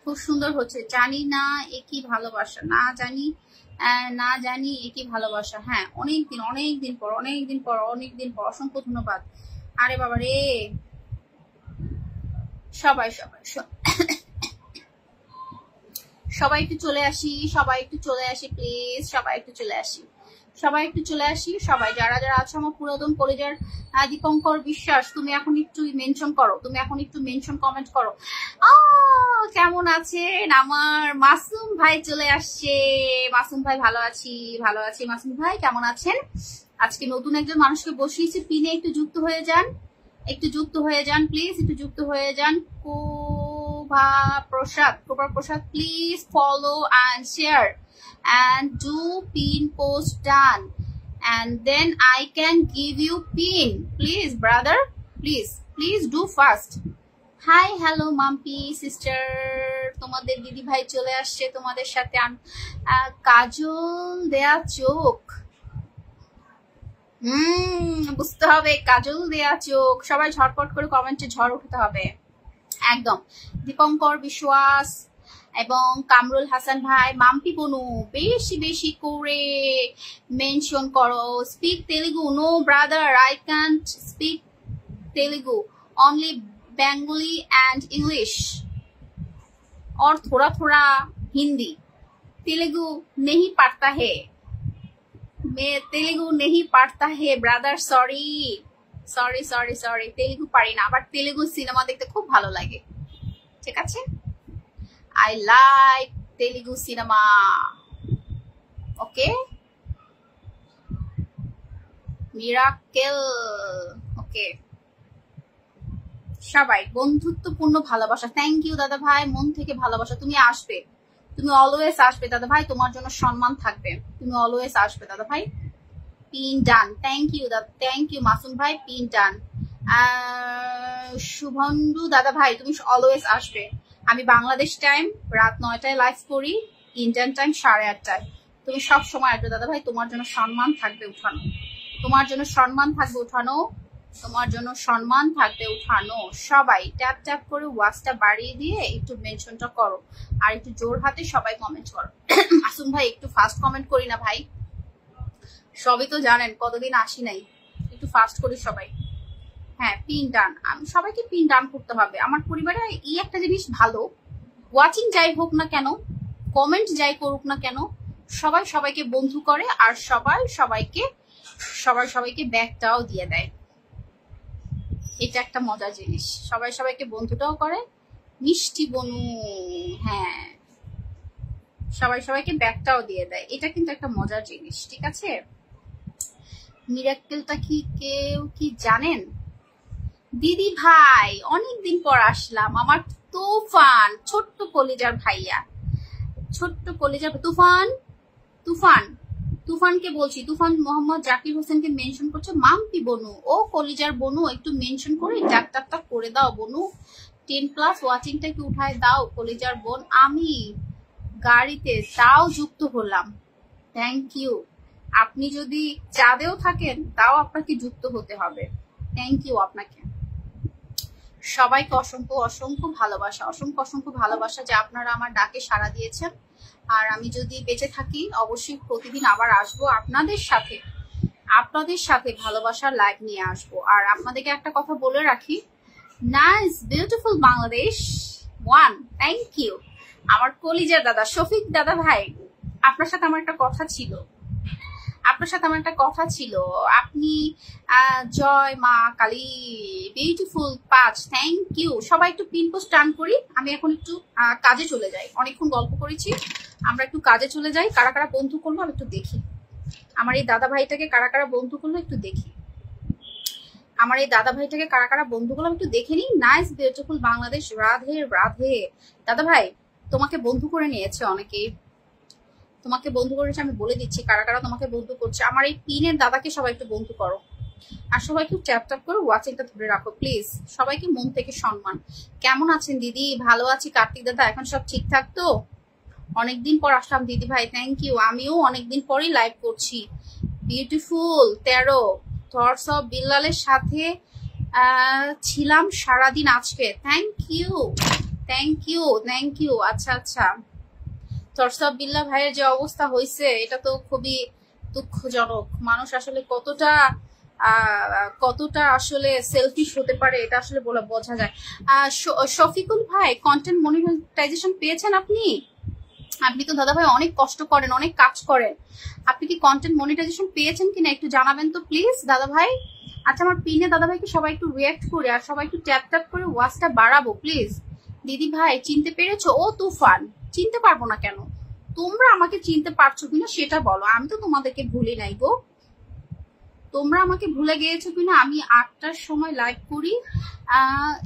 খুব সুন্দর হচ্ছে। জানি না একই ভালোবাসা, না জানি, না জানি একই ভালোবাসা। হ্যাঁ, অনেকদিন পর। অসংখ্য ধন্যবাদ। আরে বাবা রে, সবাই সবাই সবাই একটু চলে আসি, সবাই একটু চলে আসি প্লিজ, সবাই একটু চলে আসি, সবাই একটু চলে আসি। সবাই যারা যারা আছো আমার পুরাতন কলেজের দীপঙ্কর বিশ্বাস, তুমি এখন একটু মেনশন করো, তুমি এখন একটু মেনশন কমেন্ট করো। কেমন আছেন? আমার মাসুম ভাই চলে আসছে। মাসুম ভাই, ভালো আছি, ভালো আছি। মাসুম ভাই কেমন আছেন? আজকে নতুন একজন মানুষকে বসিয়েছি পিনে, একটু যুক্ত হয়ে যান, একটু যুক্ত হয়ে যান প্লিজ, একটু যুক্ত হয়ে যান। Kova Prasad, Kova Prasad, please follow and share and do pin post done and then I can give you pin, please brother, please do fast. Hi hello Mampi sister, তোমাদের দিদি ভাই চলে আসছে তোমাদের সাথে। কাজল দেয়া চোখ, বুঝতে হবে, কাজল দেয়া চোখ। সবাই ঝটপট করে কমেন্টে ঝড় উঠতে হবে একদম। দীপঙ্কর বিশ্বাস এবং কামরুল হাসান ভাই, মাম্পি বনু বেশি বেশি করে মেনশন করো। Speak Telugu? No brother, I can't speak Telugu, only Bengali and English और थोड़ा थोड़ा हिंदी। तेलुगु नहीं पढ़ता है, मैं तेलुगु नहीं पढ़ता है brother, sorry sorry sorry sorry, Telugu পারি না, বাট তেলুগু সিনেমা দেখতে খুব ভালো লাগে, ঠিক আছে। I like Telugu cinema, okay. Miracle, okay. সবাই বন্ধুত্বপূর্ণ ভালোবাসা, থ্যাংক ইউ দাদা ভাই, মন থেকে ভালোবাসা। তুমি আসবে, তুমি অলওয়েজ আসবে দাদা ভাই, তোমার জন্য সম্মান থাকবে, তুমি অলওয়েজ আসবে দাদা ভাই। পিন ডান, থ্যাংক ইউ দাদা, থ্যাংক ইউ মাসুম ভাই, পিন ডান। শুভন্দু দাদা ভাই তুমি অলওয়েজ আসবে। আমি বাংলাদেশ টাইম রাত 9টায় লাইভ করি, ইন্ডিয়ান টাইম 8:30টায়। তুমি সব সময় আসবে দাদা ভাই, তোমার জন্য সম্মান থাকবে উঠানো, তোমার জন্য সম্মান থাকবে উঠানো, তোমার জন্য সম্মান থাকবে উঠানো। সবাই ট্যাপ ট্যাপ করে ওয়াচটা বাড়িয়ে দিয়ে একটু মেনশনটা করো, আর একটু জোর হাতে সবাই কমেন্ট করো। মাসুম ভাই একটু ফাস্ট কমেন্ট করি না ভাই, সবই তো জানেন কতদিন আসি নাই, একটু ফাস্ট করি সবাই। হ্যাঁ পিন ডান, আমি সবাইকে পিন ডান করতে হবে। আমার পরিবারে এই একটা জিনিস ভালো, ওয়াচিং যাই হোক না কেন, কমেন্ট যাই করুক না কেন, সবাই সবাইকে বন্ধু করে, আর সবাই সবাইকে ব্যাগটাও দিয়ে দেয়। এটা একটা মজার জিনিস, সবাই সবাইকে বন্ধুটাও করে, মিষ্টি বনু, হ্যাঁ সবাই সবাইকে ব্যাগটাও দিয়ে দেয়, এটা কিন্তু একটা মজার জিনিস, ঠিক আছে। মিরাক্কেলটা কি কেউ কি জানেন? দিদি ভাই অনেকদিন পর আসলাম, আমার তুফান ছোট্ট কলিজার ভাইয়া, ছোট্ট কলিজার তুফান, তুফান তুফানকে বলছি, তুফান মোহাম্মদ জাকির হোসেনকে মেনশন করছে, মাম্পি বনু ও কলিজার বনু, একটু মেনশন করে ট্যাপটা করে দাও বনু, 10+ ওয়াচিংটা কি উঠায় দাও কলিজার বোন। আমি গাড়িতে তাও যুক্ত হলাম, থ্যাংক ইউ। আপনি যদি চাঁদেও থাকেন তাও আপনাকে যুক্ত হতে হবে, থ্যাংক ইউ আপনাকে। সবাইকে অসংখ্য অসংখ্য ভালোবাসা, অসংখ্য অসংখ্য ভালোবাসা যে আপনারা আমার ডাকে সাড়া দিয়েছেন। আর আমি যদি বেঁচে থাকি অবশ্যই প্রতিদিন আবার আসবো আপনাদের সাথে ভালোবাসার লাইভ নিয়ে আসবো। আর আপনাদেরকে একটা কথা বলে রাখি, nice beautiful Bangladesh one, thank you. আমার কলিজার দাদা শফিক দাদা ভাই, আপনার সাথে আমার একটা কথা ছিল, আপনি জয় মা কালী বিউটিফুল 5, থ্যাংক ইউ। সবাই একটু পিন পোস্ট টান করি, আমি এখন একটু কাজে চলে যাই, অনেকক্ষণ গল্প করেছি, আমরা একটু কাজে চলে যাই। কারা কারা বন্ধু করলো আমি একটু দেখি, আমার এই দাদা ভাইটাকে কারা কারা বন্ধু করলো একটু দেখি, আমার এই দাদা ভাইটাকে কারা কারা বন্ধু করলো একটু দেখে নিই। Nice beautiful Bangladesh, Radhe Radhe. দাদা ভাই তোমাকে বন্ধু করে নিয়েছে অনেকেই, তোমাকে বন্ধু করেছে, আমি বলে দিচ্ছি কারা কারা তোমাকে বন্ধু করছে। আমার এই পিনের দাদাকে সবাই একটু বন্ধু করো, আর সবাই একটু ট্যাপ ট্যাপ করে ওয়াচিংটা ধরে রাখো প্লিজ। সবাইকে মন থেকে সম্মান। কেমন আছেন দিদি? ভালো আছি কার্তিক দাদা, এখন সব ঠিকঠাক তো? অনেকদিন পর আসলাম দিদি ভাই, থ্যাংক ইউ। আমিও অনেকদিন পরই লাইভ করছি। বিউটিফুল 13 থটস অফ বিল্লালের সাথে ছিলাম সারাদিন আজকে, thank you thank you thank you. আচ্ছা আচ্ছা, থটস অফ বিল্লা ভাইয়ের যে অবস্থা হয়েছে এটা তো খুবই দুঃখজনক। মানুষ আসলে কতটা আসলে সেলফিশ হতে পারে এটা আসলে বোঝা যায়। শফিকুল ভাই কন্টেন্ট মনিটাইজেশন পেয়েছেন আপনি? আপনি তো দাদা ভাই অনেক কষ্ট করেন, অনেক কাজ করেন, আপনি কি কন্টেন্ট মনিটাইজেশন পেয়েছেন কিনা একটু জানাবেন তো প্লিজ দাদা ভাই। আচ্ছা আমার পিনে দাদা ভাইকে সবাই একটু রিয়াক্ট করে, আর সবাই একটু ট্যাপ ট্যাপ করে ওয়াচটা বাড়াবো প্লিজ। দিদি ভাই চিনতে পেরেছো? ও তুফান, চিনতে পারবো না কেন? তোমরা আমাকে চিনতে পারছো কিনা সেটা বলো, আমি তো তোমাদেরকে ভুলি নাই গো। তোমরা আমাকে ভুলে গিয়েছো কিনা? আমি 8টার সময় লাইভ করি,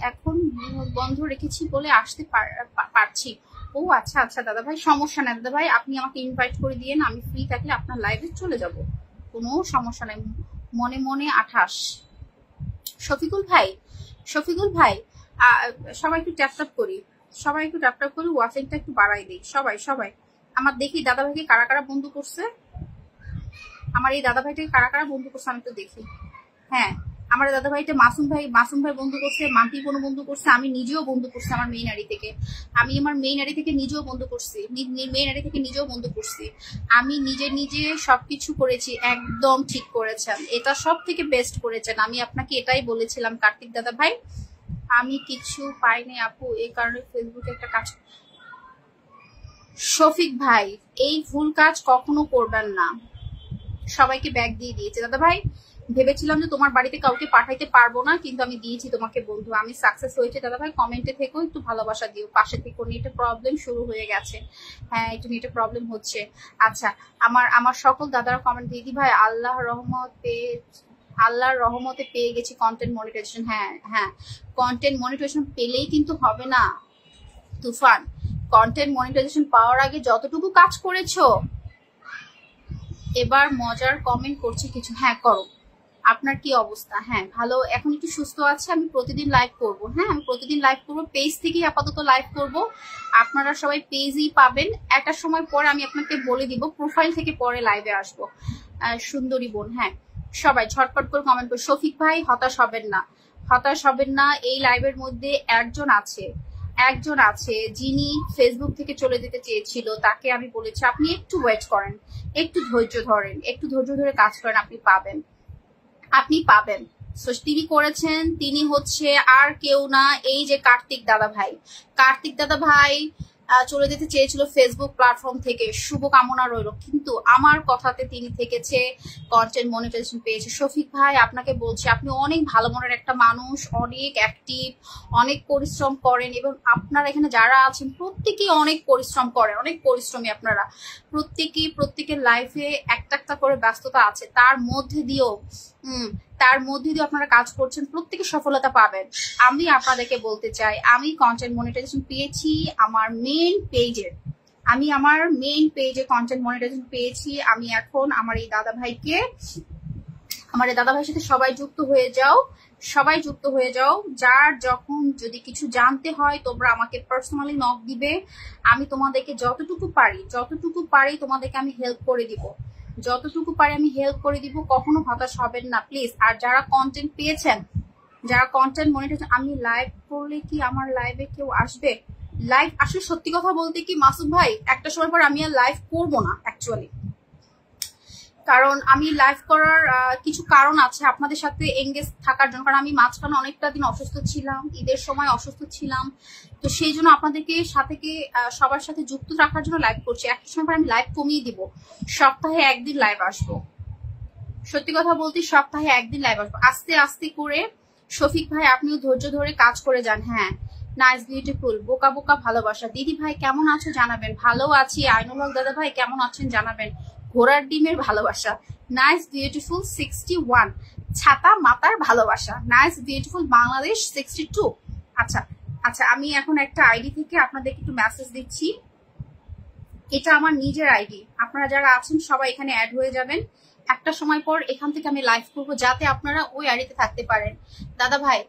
এখন বন্ধ রেখেছি বলে আসতে পারছি। ও আচ্ছা আচ্ছা দাদা ভাই, সমস্যা নাই দাদা ভাই, আপনি আমাকে ইনভাইট করে দিয়ে না, আমি ফ্রি থাকলে আপনার লাইভে চলে যাব, কোনো সমস্যা নাই। মনে মনে 28। শফিকুল ভাই সবাই একটু ট্যাপ ট্যাপ করি, সবাই একটু ট্যাপ ট্যাপ করি, ওয়াচিংটা একটু বাড়াই দিই সবাই। আমার দেখি দাদা ভাইকে কারা কারা বন্ধু করছে, আমার এই দাদা ভাইটাকে কারা কারা বন্ধু করছে আমি তো দেখি। হ্যাঁ আমার দাদা ভাইটা মাসুম ভাই বন্ধু করছে, মাম্পি কোনো বন্ধু করছে, আমি নিজেও বন্ধু করছি আমার মেইন আইডি থেকে, আমি আমার মেইন আইডি থেকে নিজেও বন্ধু করছি, আমি নিজে সবকিছু করেছি, একদম ঠিক করেছেন, এটা সব থেকে বেস্ট করেছেন। আমি আপনাকে এটাই বলেছিলাম কার্তিক দাদা ভাই, আমি কিছু পাইনি আপু, এই কারণে ফেসবুকে একটা কাজ শফিক ভাই এই ভুল কাজ কখনো করবেন না, সবাইকে ব্যাগ দিয়ে দিয়েছে। দাদা ভাই ভেবেছিলাম যে তোমার বাড়িতে কাউকে পাঠাইতে পারবো না, কিন্তু আমি দিয়েছি তোমাকে বন্ধু, আমি সাকসেস হয়েছে। দাদা ভাই কমেন্টে থেকেও একটু ভালোবাসা দিও, পাশে থেকেও। নেটে প্রবলেম শুরু হয়ে গেছে, হ্যাঁ একটু নেটে প্রবলেম হচ্ছে। আচ্ছা আমার সকল দাদারা কমেন্ট, দিদি ভাই আল্লাহর রহমতে পেয়ে গেছি কন্টেন্ট মনিটাইজেশন। হ্যাঁ হ্যাঁ, কন্টেন্ট মনিটাইজেশন পেলেই কিন্তু হবে না তুফান। কন্টেন্ট মনিটাইজেশন পাওয়ার আগে যতটুকু কাজ করেছো, এবার মজার কমেন্ট করছে কিছু। হ্যাঁ করো, আপনার কি অবস্থা? হ্যাঁ ভালো, এখন একটু সুস্থ আছে। আমি প্রতিদিন লাইভ করব, হ্যাঁ আমি প্রতিদিন লাইভ করব, পেজ থেকেই আপাতত লাইভ করব। আপনারা সবাই পেজই পাবেন। একটা সময় পরে আমি আপনাকে বলে দিব, প্রোফাইল থেকে পরে লাইভে আসবো। সুন্দরী বোন, হ্যাঁ সবাই ঝটপট করে কমেন্ট করো। শফিক ভাই হতাশ হবেন না, হতাশ হবেন না। এই লাইভের মধ্যে একজন আছে যিনি ফেসবুক থেকে চলে যেতে চেয়েছিল, তাকে আমি বলেছি আপনি একটু ওয়েট করেন, একটু ধৈর্য ধরেন, একটু ধৈর্য ধরে কাজ করেন, আপনি পাবেন। তিনি করেছেন, তিনি হচ্ছে আর কেউ না, এই যে কার্তিক দাদা ভাই চলে যেতে চেয়েছিল ফেসবুক প্ল্যাটফর্ম থেকে, শুভকামনা রইল, কিন্তু আমার কথাতে তিনি থেকেছে, কন্টেন্ট মনিটাইজেশন পেয়েছে। শফিক ভাই আপনাকে বলছি, আপনি অনেক ভালো মনের একটা মানুষ, অনেক অ্যাক্টিভ, অনেক পরিশ্রম করেন, এবং আপনারা এখানে যারা আছেন প্রত্যেকেই অনেক পরিশ্রম করেন, অনেক পরিশ্রমী আপনারা প্রত্যেকের লাইফে একটা করে ব্যস্ততা আছে, তার মধ্যে দিয়েও আপনারা কাজ করছেন, প্রত্যেকে সফলতা পাবেন। আমি আপনাদেরকে বলতে চাই, আমি কন্টেন্ট মনিটাইজেশন পেয়েছি আমার মেইন পেজে কন্টেন্ট মনিটাইজেশন পেয়েছি। আমি এখন আমার এই দাদা ভাইয়ের সাথে সবাই যুক্ত হয়ে যাও। যার যখন যদি কিছু জানতে হয় তোমরা আমাকে পার্সোনালি নক দিবে, আমি তোমাদেরকে যতটুকু পারি তোমাদেরকে আমি হেল্প করে দিব, কখনো হতাশ হবেন না প্লিজ। আর যারা কন্টেন্ট পেয়েছেন, যারা কন্টেন্ট মনিটাইজেশন, আমি লাইভ করলে কি আমার লাইভে কেউ আসবে? লাইভ আসলে সত্যি কথা বলতে কি মাসুদ ভাই, একটা সময় পর আমি আর লাইভ করবো না অ্যাকচুয়ালি, কারণ আমি লাইভ করার কিছু কারণ আছে আপনাদের সাথে এঙ্গেজ থাকার জন্য। কারণ আমি মাঝখানে অনেকটা দিন অসুস্থ ছিলাম, ঈদের সময় অসুস্থ ছিলাম, তো সেই জন্য আপনাদেরকে সবার সাথে যুক্ত রাখার জন্য লাইভ করছি। একটা সময় পর আমি লাইভ কমিয়ে দিব, সপ্তাহে একদিন লাইভ আসবো। সত্যি কথা বলতে সপ্তাহে একদিন লাইভ আসবো, আস্তে আস্তে করে। শফিক ভাই আপনিও ধৈর্য ধরে কাজ করে যান। হ্যাঁ নাইস বিউটিফুল, বোকা ভালোবাসা। দিদি ভাই কেমন আছো জানাবেন। ভালো আছি। আইনুল হক দাদা ভাই কেমন আছেন জানাবেন। ঘোড়ার ডিমের ভালোবাসা, নাইস বিউটিফুল 61। ছাতা মাতার ভালোবাসা, নাইস বিউটিফুল বাংলাদেশ 62। আচ্ছা আমি এখন একটা আইডি থেকে আপনাদেরকে একটু মেসেজ দিচ্ছি, এটা আমার নিজের আইডি। আপনারা যারা আছেন সবাই এখানে অ্যাড হয়ে যাবেন। একটা সময় পর এখান থেকে আমি লাইভ করবো, যাতে আপনারা ওই আইডিতে থাকতে পারেন। দাদা ভাই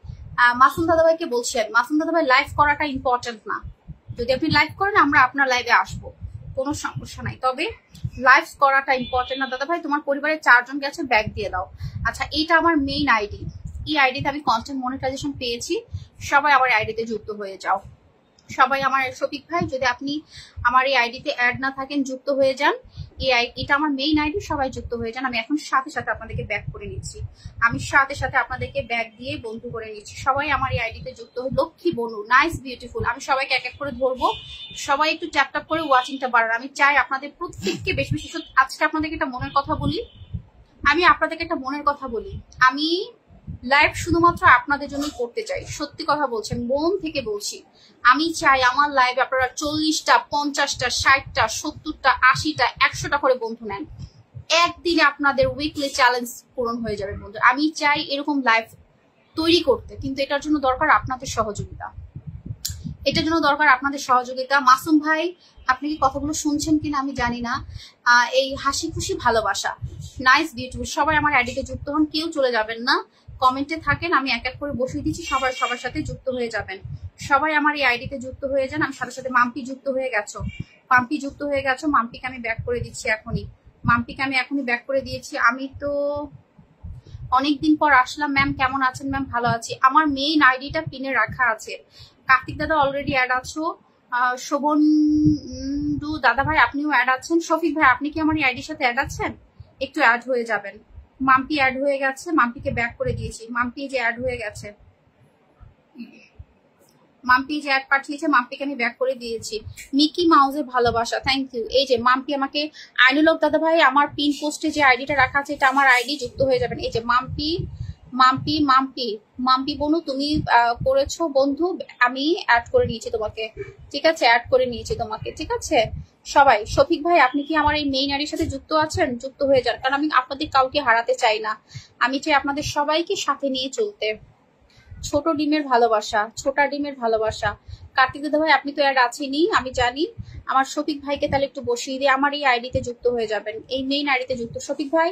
মাসুম দাদা ভাইকে বলছেন, মাসুম দাদা ভাই লাইভ করাটা ইম্পর্টেন্ট না, যদি আপনি লাইভ করেন আমরা আপনার লাইভে আসবো, কোনো সমস্যা নাই, তবে লাইভ করাটা ইম্পর্টেন্ট না। দাদা ভাই তোমার পরিবারের 4 জন গেছে, ব্যাগ দিয়ে দাও। আচ্ছা এইটা আমার মেইন আইডি, এই আইডিতে আমি কন্টেন্ট মনিটাইজেশন পেয়েছি। সবাই আমার আইডিতে যুক্ত হয়ে যাও, সবাই আমার। শফিক ভাই যদি আপনি আমার এই আইডিতে অ্যাড না থাকেন যুক্ত হয়ে যান, এটা আমার মেইন আইডি, সবাই যুক্ত হয়ে যান। আমি এখন সাথে আপনাদেরকে ব্যাক করে নিচ্ছি, আমি সাথে আপনাদেরকে ব্যাগ দিয়ে বন্ধু করে নিচ্ছি। সবাই আমার এই আইডিতে যুক্ত হয়ে, লক্ষ্মী বনু, নাইস বিউটিফুল। আমি সবাইকে এক করে ধরবো, সবাই একটু ট্যাপ করে ওয়াচিংটা বাড়ান। আমি চাই আপনাদের প্রত্যেককে বেশি বেশি। আজকে আপনাদেরকে একটা মনের কথা বলি, আমি লাইভ শুধুমাত্র আপনাদের জন্যই করতে চাই, সত্যি কথা বলছেন, মন থেকে বলছি। আমি চাই আমার লাইভে আপনারা 40টা 50টা 60টা 70টা 80টা 100টা করে বন্ধু নেন, একদিনে আপনাদের উইকলি চ্যালেঞ্জ পূরণ হয়ে যাবে বন্ধু। আমি চাই এরকম লাইভ তৈরি করতে, কিন্তু এটার জন্য দরকার আপনাদের সহযোগিতা। মাসুম ভাই আপনি কি কথাগুলো শুনছেন কিনা আমি জানি না। এই হাসি খুশি ভালোবাসা, নাইস বিউটিফুল। সবাই আমার আইডিতে যুক্ত হন, কেউ চলে যাবেন না, কমেন্টে থাকেন, আমি এক করে বসিয়ে দিচ্ছি। সবার সাথে যুক্ত হয়ে যাবেন, সবাই আমার এই আইডিতে যুক্ত হয়ে যান। আমি সাথে মাম্পি যুক্ত হয়ে গেছো, মাম্পিকে আমি ব্যাক করে দিচ্ছি এখনই, ব্যাক করে দিয়েছি। আমি তো অনেকদিন পর আসলাম। ম্যাম কেমন আছেন? ম্যাম ভালো আছি। আমার মেইন আইডিটা পিনে রাখা আছে। কার্তিক দাদা অলরেডি অ্যাড আছো, শোভনু দাদা ভাই আপনিও অ্যাড আছেন। শফিক ভাই আপনি কি আমার এই আইডির সাথে অ্যাড আছেন? একটু অ্যাড হয়ে যাবেন। মাম্পি অ্যাড হয়ে গেছে, মাম্পিকে ব্যাক করে দিয়েছি, মাম্পি যে অ্যাড হয়ে গেছে। মাম্পি যে অ্যাড পাঠিয়েছে, মাম্পিকে আমি ব্যাক করে দিয়েছি। মিকি মাউজের ভালোবাসা, থ্যাংক ইউ। এই যে মাম্পি আমাকে, আইনুলক দাদা ভাই আমার পিন পোস্টে যে আইডিটা রাখা আছে এটা আমার আইডি, যুক্ত হয়ে যাবেন। এই যে মাম্পি মাম্পি মাম্পি মাম্পি বনু তুমি করেছো বন্ধু, আমি অ্যাড করে নিয়েছি তোমাকে, ঠিক আছে? অ্যাড করে নিয়েছি তোমাকে, ঠিক আছে? সবাই, শফিক ভাই আপনি কি আমার এই মেইন আইডির সাথে যুক্ত আছেন? যুক্ত হয়ে যান, কারণ আমি আপনাদের কাউকে হারাতে চাই না, আমি চাই আপনাদের সবাইকে সাথে নিয়ে চলতে। ছোট ডিমের ভালোবাসা, ছোটা ডিমের ভালোবাসা। কার্তিক দাদা ভাই আপনি তো অ্যাড আছেনই আমি জানি, আমার শফিক ভাইকে তাহলে একটু বসিয়ে দিয়ে আমার এই আইডিতে যুক্ত হয়ে যাবেন, এই মেইন আইডিতে যুক্ত। শফিক ভাই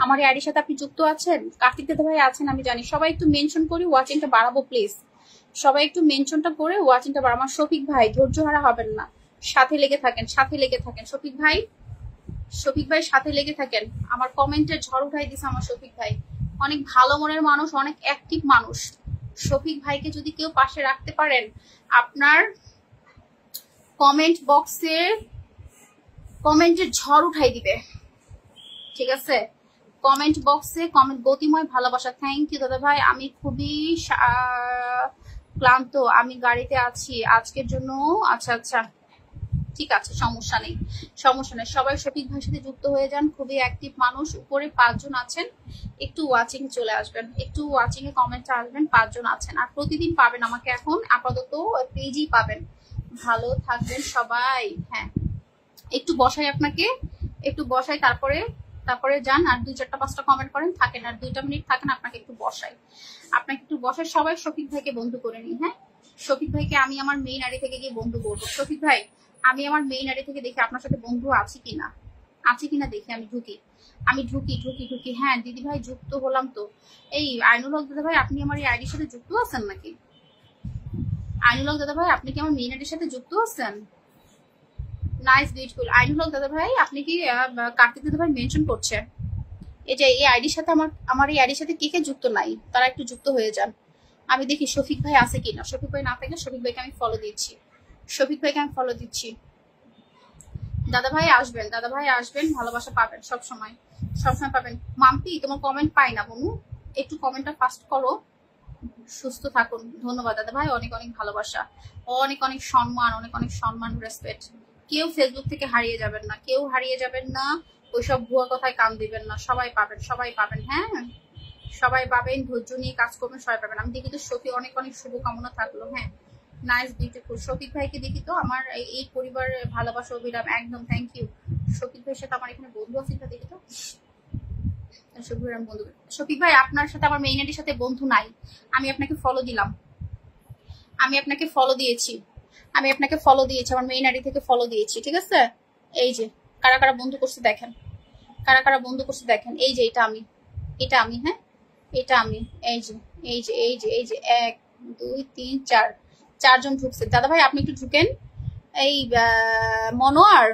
আমার এই আইডির সাথে আপনি যুক্ত আছেন? কার্তিক দাদা ভাই আছেন আমি জানি, সবাই একটু মেনশন করি, ওয়াচিংটা বাড়াবো প্লিজ, সবাই একটু মেনশনটা করে ওয়াচিংটা বাড়াবো। আমার শফিক ভাই ধৈর্য হারা হবেন না, সাথে লেগে থাকেন, সাথে লেগে থাকেন। শফিক ভাই, শফিক ভাই সাথে লেগে থাকেন। আমার কমেন্টের ঝড় উঠাই দিছে আমার শফিক ভাই, অনেক ভালো মনের মানুষ, অনেক অ্যাক্টিভ মানুষ। শফিক ভাইকে যদি কেউ পাশে রাখতে পারেন, আপনার কমেন্ট বক্সে কমেন্টের ঝড় উঠাই দিবে, ঠিক আছে? কমেন্ট বক্সে কমেন্ট, গতিময় ভালোবাসা, থ্যাংক ইউ দাদা ভাই। আমি খুবই ক্লান্ত, আমি গাড়িতে আছি আজকের জন্য। আচ্ছা আচ্ছা ঠিক আছে, সমস্যা নেই, সমস্যা নেই। সবাই শফিক ভাইয়ের সাথে যুক্ত হয়ে যান, খুবই অ্যাক্টিভ মানুষ। উপরে 5 জন আছেন, একটু ওয়াচিং চলে আসবেন, একটু ওয়াচিং এ কমেন্টে আসবেন। 5 জন আছেন, আর প্রতিদিন পাবেন আমাকে, এখন আপাতত পেজই পাবেন। ভালো থাকবেন সবাই। হ্যাঁ একটু বসাই আপনাকে, একটু বসাই, তারপরে যান, আর 2-4-5টা কমেন্ট করেন, থাকেন আর 2টা মিনিট থাকেন, আপনাকে একটু বসাই, আপনাকে একটু বসাই। সবাই শফিক ভাইকে বন্ধু করে নিই। হ্যাঁ শফিক ভাইকে আমি আমার মেইন আইডি থেকে গিয়ে বন্ধু করবো। শফিক ভাই আমি আমার মেইন আইডি থেকে দেখি আপনার সাথে বন্ধু আছে কিনা দেখি, আমি ঢুকি। হ্যাঁ দিদি ভাই যুক্ত হলাম তো। এই আইনুল হক দাদা ভাই আপনি আমার এই আইডির সাথে যুক্ত আছেন নাকি? আইনুল হক দাদা ভাই আপনি কি আমার মেইন আইডির সাথে যুক্ত আছেন? Nice beautiful. আইনুল হক দাদা ভাই আপনি কি কার্তিক দাদা ভাই মেনশন করছে, এই যে এই আইডির সাথে আমার এই আইডির সাথে কে যুক্ত নাই, তারা একটু যুক্ত হয়ে যান। আমি দেখি শফিক ভাই আছে কিনা। শফিক ভাই না থাকলে শফিক ভাইকে আমি ফলো দিচ্ছি, শফিক ভাইকে আমি ফলো দিচ্ছি। দাদা ভাই আসবেন, ভালোবাসা পাবেন সবসময় পাবেন। মাম্পি তোমার কমেন্ট পাই না বনু, একটু কমেন্টটা ফাস্ট করো। সুস্থ থাকুন, ধন্যবাদ দাদা ভাই, অনেক অনেক ভালোবাসা, অনেক অনেক সম্মান, অনেক অনেক সম্মান, রেসপেক্ট। কেউ ফেসবুক থেকে হারিয়ে যাবেন না, কেউ হারিয়ে যাবেন না, ওইসব ভুয়া কথায় কান দিবেন না। সবাই পাবেন। হ্যাঁ সবাই পাবেন, ধৈর্য নিয়ে কাজ করবেন, সবাই পাবেন। আমি দেখি তো শফিক, অনেক অনেক শুভকামনা থাকলো। হ্যাঁ নাইস বিউটিফুল। শফিক ভাইকে দেখি তো, আমার এই পরিবারের ভালোবাসা অবিরাম, একদম থ্যাংক ইউ। শফিক ভাইয়ের সাথে আমার এখানে বন্ধু আছে, দেখি তো। শফিক ভাই আপনার সাথে আমার মেইন আইডির সাথে বন্ধু নাই, আমি আপনাকে ফলো দিলাম, আমি আপনাকে ফলো দিয়েছি, আমার মেইন আইডি থেকে ফলো দিয়েছি, ঠিক আছে? এই যে কারা কারা বন্ধু করছে দেখেন, এই যে এটা আমি হ্যাঁ এটা আমি, এই যে 1 2 3 4 4 জন ঢুকছে। দাদা ভাই আপনি একটু ঢুকেন। এই মনোয়ার,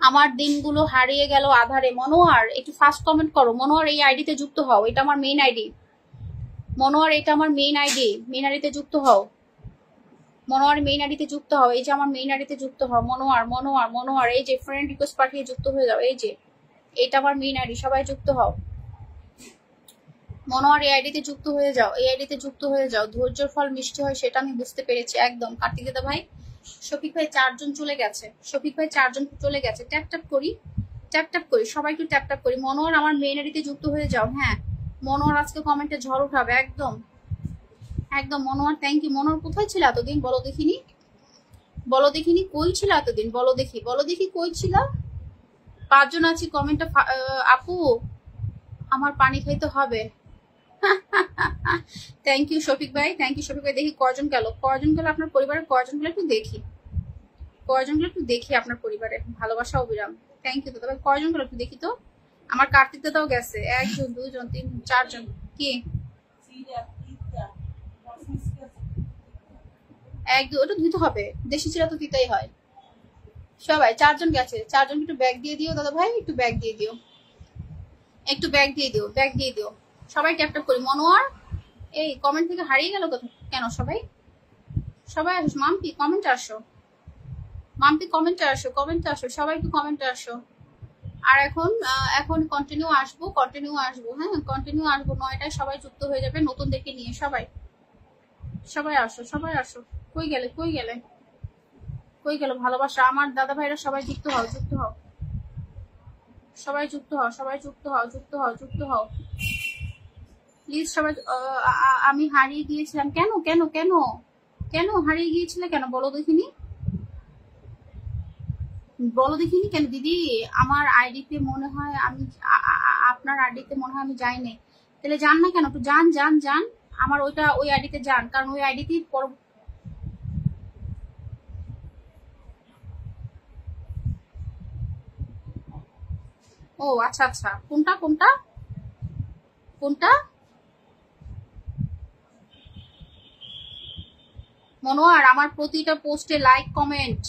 আমার দিনগুলো হারিয়ে গেল আধারে, মনোয়ার একটু ফার্স্ট কমেন্ট করো। মনোয়ার এই আইডিতে যুক্ত হও, এটা আমার মেইন আইডি। মনোয়ার এটা আমার মেইন আইডিতে যুক্ত হও। মনোয়ার মেইন আইডিতে যুক্ত হও, এই যে আমার মেইন আইডিতে যুক্ত হও। মনোয়ার এই যে ফ্রেন্ড রিকোয়েস্ট পাঠিয়ে যুক্ত হয়ে যাও, এই যে এটা আমার মেইন আইডি, সবাই যুক্ত হও। মনোয়ার এই আইডিতে যুক্ত হয়ে যাও, ধৈর্যের ফল মিষ্টি হয় সেটা আমি বুঝতে পেরেছি, একদম। কার্তিক দাদা ভাই, শফিক ভাই 4 জন চলে গেছে, ট্যাপ ট্যাপ করি, সবাই একটু ট্যাপ করি। মনোয়ার আমার মেইন আইডিতে যুক্ত হয়ে যাও। হ্যাঁ মনোয়ার আজকে কমেন্টে ঝড় উঠাবে, একদম মনোয়ার, থ্যাংক ইউ। মনোয়ার কোথায় ছিল এতদিন, বলো দেখিনি কই ছিল এতদিন, বলো দেখি কই ছিল? 5 জন আছি কমেন্টটা। আপু আমার পানি খাইতে হবে। থ্যাংক ইউ শফিক ভাই, দেখি কয়জন গেল আপনার পরিবারের, কয়জন গেল একটু দেখি, আপনার পরিবারে ভালোবাসা অবিরাম। থ্যাংক ইউ দাদা ভাই, কয়জন গেল একটু দেখি তো। আমার কার্তিক দাদাও গেছে, 1 জন 2 জন 3 জন 4 জন, কি 1 2 ওটা ধুতে হবে, দেশি চিরা তো দিতেই হয়। সবাই 4 জন গেছে, 4 জন একটু ব্যাগ দিয়ে দিও দাদা ভাই, একটু ব্যাগ দিয়ে দিও, সবাই ট্যাপ করি। মনোয়ার এই কমেন্ট থেকে হারিয়ে গেল কেন? সবাই আসো, মাম্পি কমেন্টে আসো, সবাই একটু কমেন্টে আসো। আর এখন কন্টিনিউ আসবো, হ্যাঁ কন্টিনিউ আসবো, 9টায় সবাই যুক্ত হয়ে যাবে নতুন দেখে নিয়ে। সবাই সবাই আসো, সবাই আসো। কই গেলে, কই গেলে, কই গেল ভালোবাসা? আমার দাদা ভাইরা সবাই যুক্ত হও, যুক্ত হও, সবাই যুক্ত হও, সবাই যুক্ত হও, যুক্ত হও, যুক্ত হও প্লিজ সবাই। আমি হারিয়ে গিয়েছিলাম কেন? কেন কেন কেন হারিয়ে গিয়েছিলে কেন? বলো দেখিনি, বলো দেখিনি কেন দিদি? আমার আইডিতে মনে হয় আমি আপনার আইডিতে মনে হয় আমি যাইনি। তাহলে যান না কেন? একটু যান যান যান, আমার ওইটা ওই আইডিতে যান, কারণ ওই আইডিতে ও আচ্ছা আচ্ছা, কোনটা কোনটা কোনটা? মনোয়ার, আমার প্রতিটা পোস্টে লাইক কমেন্ট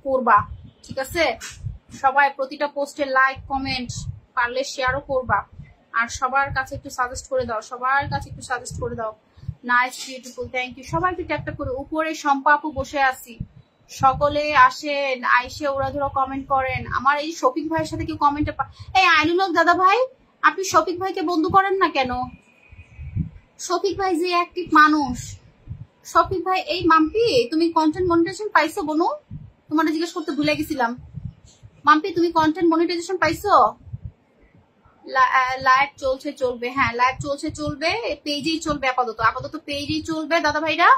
করবা, ঠিক আছে? সবাই প্রতিটা পোস্টে লাইক কমেন্ট, পারলে শেয়ারও করবা, আর সবার কাছে একটু সাজেস্ট করে দাও, সবার কাছে একটু সাজেস্ট করে দাও। Nice, beautiful, thank you. সবাই একটু ট্যাপ ট্যাপ করে। উপরে শম্পা আপু বসে আছি, সকলে আসেন, আইসে ওরা ধরো কমেন্ট করেন। আমার এই শফিক ভাইয়ের সাথে কেউ কমেন্টে এই আইনুল হক দাদা ভাই, আপনি শফিক ভাইকে বন্ধু করেন না কেন? শফিক ভাই যে অ্যাক্টিভ মানুষ। শফিক ভাই, এই মাম্পি তুমি কন্টেন্ট মনিটাইজেশন পাইছো? বনু, তোমার জিজ্ঞেস করতে ভুলে গেছিলাম। মাম্পি তুমি কন্টেন্ট মনিটাইজেশন পাইছো? লাইভ চলছে, চলবে, হ্যাঁ লাইভ চলছে, চলবে, পেজেই চলবে আপাতত, আপাতত পেজেই চলবে দাদা ভাইরা,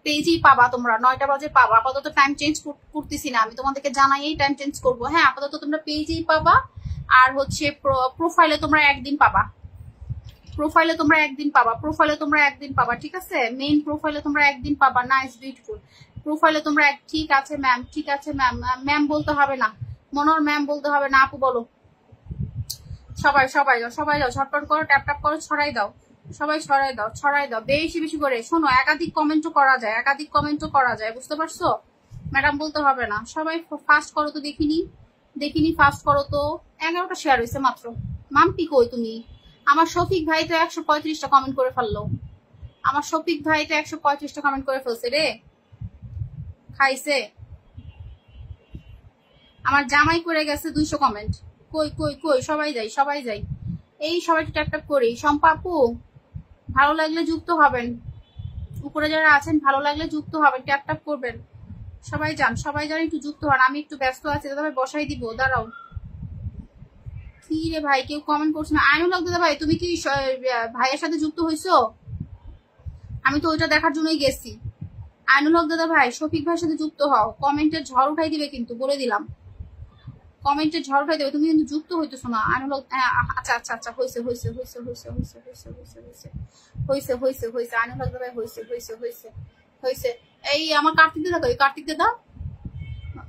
পেজেই পাবা তোমরা, 9টা বাজে পাবা। আপাতত টাইম চেঞ্জ করতেছি না, আমি তোমাদেরকে জানাই টাইম চেঞ্জ করবো। হ্যাঁ আপাতত তোমরা পেজেই পাবা, আর হচ্ছে প্রোফাইলে তোমরা একদিন পাবা, প্রোফাইলে তোমরা একদিন পাবা, প্রোফাইলে তোমরা একদিন পাবা, ঠিক আছে? মেইন প্রোফাইলে তোমরা একদিন পাবা। Nice, beautiful. প্রোফাইলে তোমরা ঠিক আছে ম্যাম, ঠিক আছে ম্যাম, ম্যাম বলতে হবে না, মনোর ম্যাম বলতে হবে না, আপু বলো। সবাই সবাই যাও, সবাই যাও, ঝটপট করো, ট্যাপ ট্যাপ করো, ছড়াই দাও, সবাই ছড়াই দাও, ছড়াই দাও বেশি বেশি করে। শোনো, একাধিক কমেন্টও করা যায়, একাধিক কমেন্টও করা যায়, বুঝতে পারছো? ম্যাডাম বলতে হবে না। সবাই ফাস্ট করো তো, দেখিনি দেখিনি, ফাস্ট করো তো। 11টা শেয়ার হয়েছে মাত্র। মাম্পি কই তুমি? আমার শফিক ভাই তো 135টা কমেন্ট করে ফেললো, আমার শফিক ভাই তো 135টা কমেন্ট করে ফেলছে রে, খাইছে। আমার জামাই করে গেছে 200 কমেন্ট। কই কই কই, সবাই যাই, সবাই যাই, এই সবাই ট্যাপ ট্যাপ করি। শম্পা আপু, ভালো লাগলে যুক্ত হবেন, উপরে যারা আছেন ভালো লাগলে যুক্ত হবেন, ট্যাপ ট্যাপ করবেন। সবাই যান, সবাই যান, একটু যুক্ত হন। আমি একটু ব্যস্ত আছি দাদা ভাই, বসাই দিব, দাঁড়াও। কি রে ভাই, কেউ কমেন্ট করছে না। আইনুল হক দাদা ভাই, তুমি কি ভাইয়ের সাথে যুক্ত হয়েছো? আমি তো ওইটা দেখার জন্যই গেছি। আইনুল হক দাদা ভাই, শফিক ভাইয়ের সাথে যুক্ত হও, কমেন্টের ঝড় উঠাই দিবে কিন্তু, বলে দিলাম, কমেন্টের ঝড় উঠাই দেবে। তুমি কিন্তু যুক্ত হইতেছো না। আইনুল হক, আচ্ছা আচ্ছা আচ্ছা, হয়েছে হয়েছে হয়েছে হয়েছে হয়েছে হয়েছে হয়েছে হয়েছে হয়েছে হয়েছে হয়েছে, আইনুল হক দাদা ভাই, হয়েছে হয়েছে হয়েছে হয়েছে। এই আমার কার্তিক দাদা কই? কার্তিক দাদা,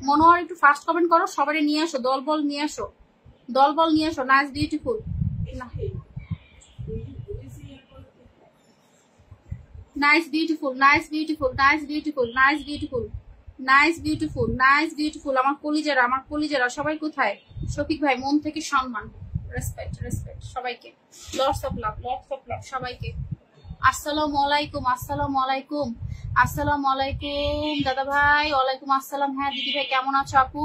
মনোয়ার একটু ফাস্ট কমেন্ট করো, সবাই নিয়ে আসো, দল বল নিয়ে আসো, দল বল নিয়ে আসো। Nice, beautiful, nice beautiful, nice beautiful, nice beautiful, nice beautiful, nice beautiful, nice beautiful. আমার কলিজারা, আমার কলিজারা সবাই কোথায়? শফিক ভাই, মন থেকে সম্মান, রেসপেক্ট, রেসপেক্ট সবাইকে, lots of love, lots of love সবাইকে। আসসালামু আলাইকুম, আসসালামু আলাইকুম, আসসালামু আলাইকুম দাদা ভাই। ওয়ালাইকুম আসসালাম। হ্যাঁ দিদি ভাই, কেমন আছো আপু?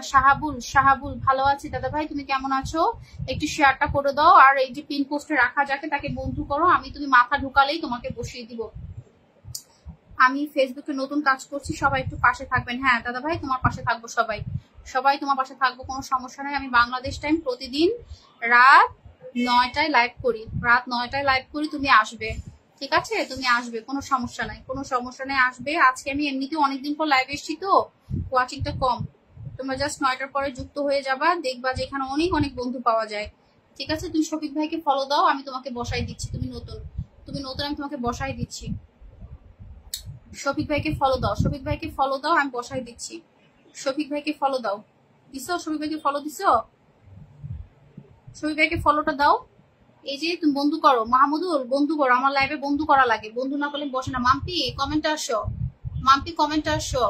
শাহাবুল, শাহাবুল, ভালো আছি দাদা ভাই, তুমি কেমন আছো? একটু শেয়ারটা করে দাও, আর এই যে পিন পোস্টে রাখা যাকে তাকে বন্ধু করো, আমি তুমি মাথা ঢুকালেই তোমাকে বসিয়ে দিব। আমি ফেসবুকে নতুন কাজ করছি, সবাই একটু পাশে থাকবেন। হ্যাঁ দাদা ভাই, তোমার পাশে থাকবো, সবাই সবাই তোমার পাশে থাকবো, কোনো সমস্যা নেই। আমি বাংলাদেশ টাইম প্রতিদিন রাত 9টায় লাইভ করি, রাত 9টায় লাইভ করি, তুমি আসবে, ঠিক আছে? তুমি আসবে, কোনো সমস্যা নাই, কোনো সমস্যা নেই, আসবে। আজকে আমি এমনিতেও অনেকদিন পর লাইভ এসেছি তো ওয়াচিংটা কম, তোমরা জাস্ট 9টার পরে যুক্ত হয়ে যাবা, দেখবা যে এখানে অনেক অনেক বন্ধু পাওয়া যায়, ঠিক আছে? তুমি শফিক ভাইকে ফলো দাও, আমি তোমাকে বসাই দিচ্ছি। তুমি নতুন, তুমি নতুন, আমি তোমাকে বসাই দিচ্ছি। শফিক ভাইকে ফলো দাও, শফিক ভাইকে ফলো দাও, আমি বসাই দিচ্ছি। শফিক ভাইকে ফলো দাও, দিছো? শফিক ভাইকে ফলো দিছো? শফিক ভাইকে ফলোটা দাও। এই যে তুমি বন্ধু করো, মাহমুদুল বন্ধু করো, আমার লাইভে বন্ধু করা লাগে, বন্ধু না করলে বসে না। মাম্পি কমেন্টে আসো, মাম্পি কমেন্টে আসো,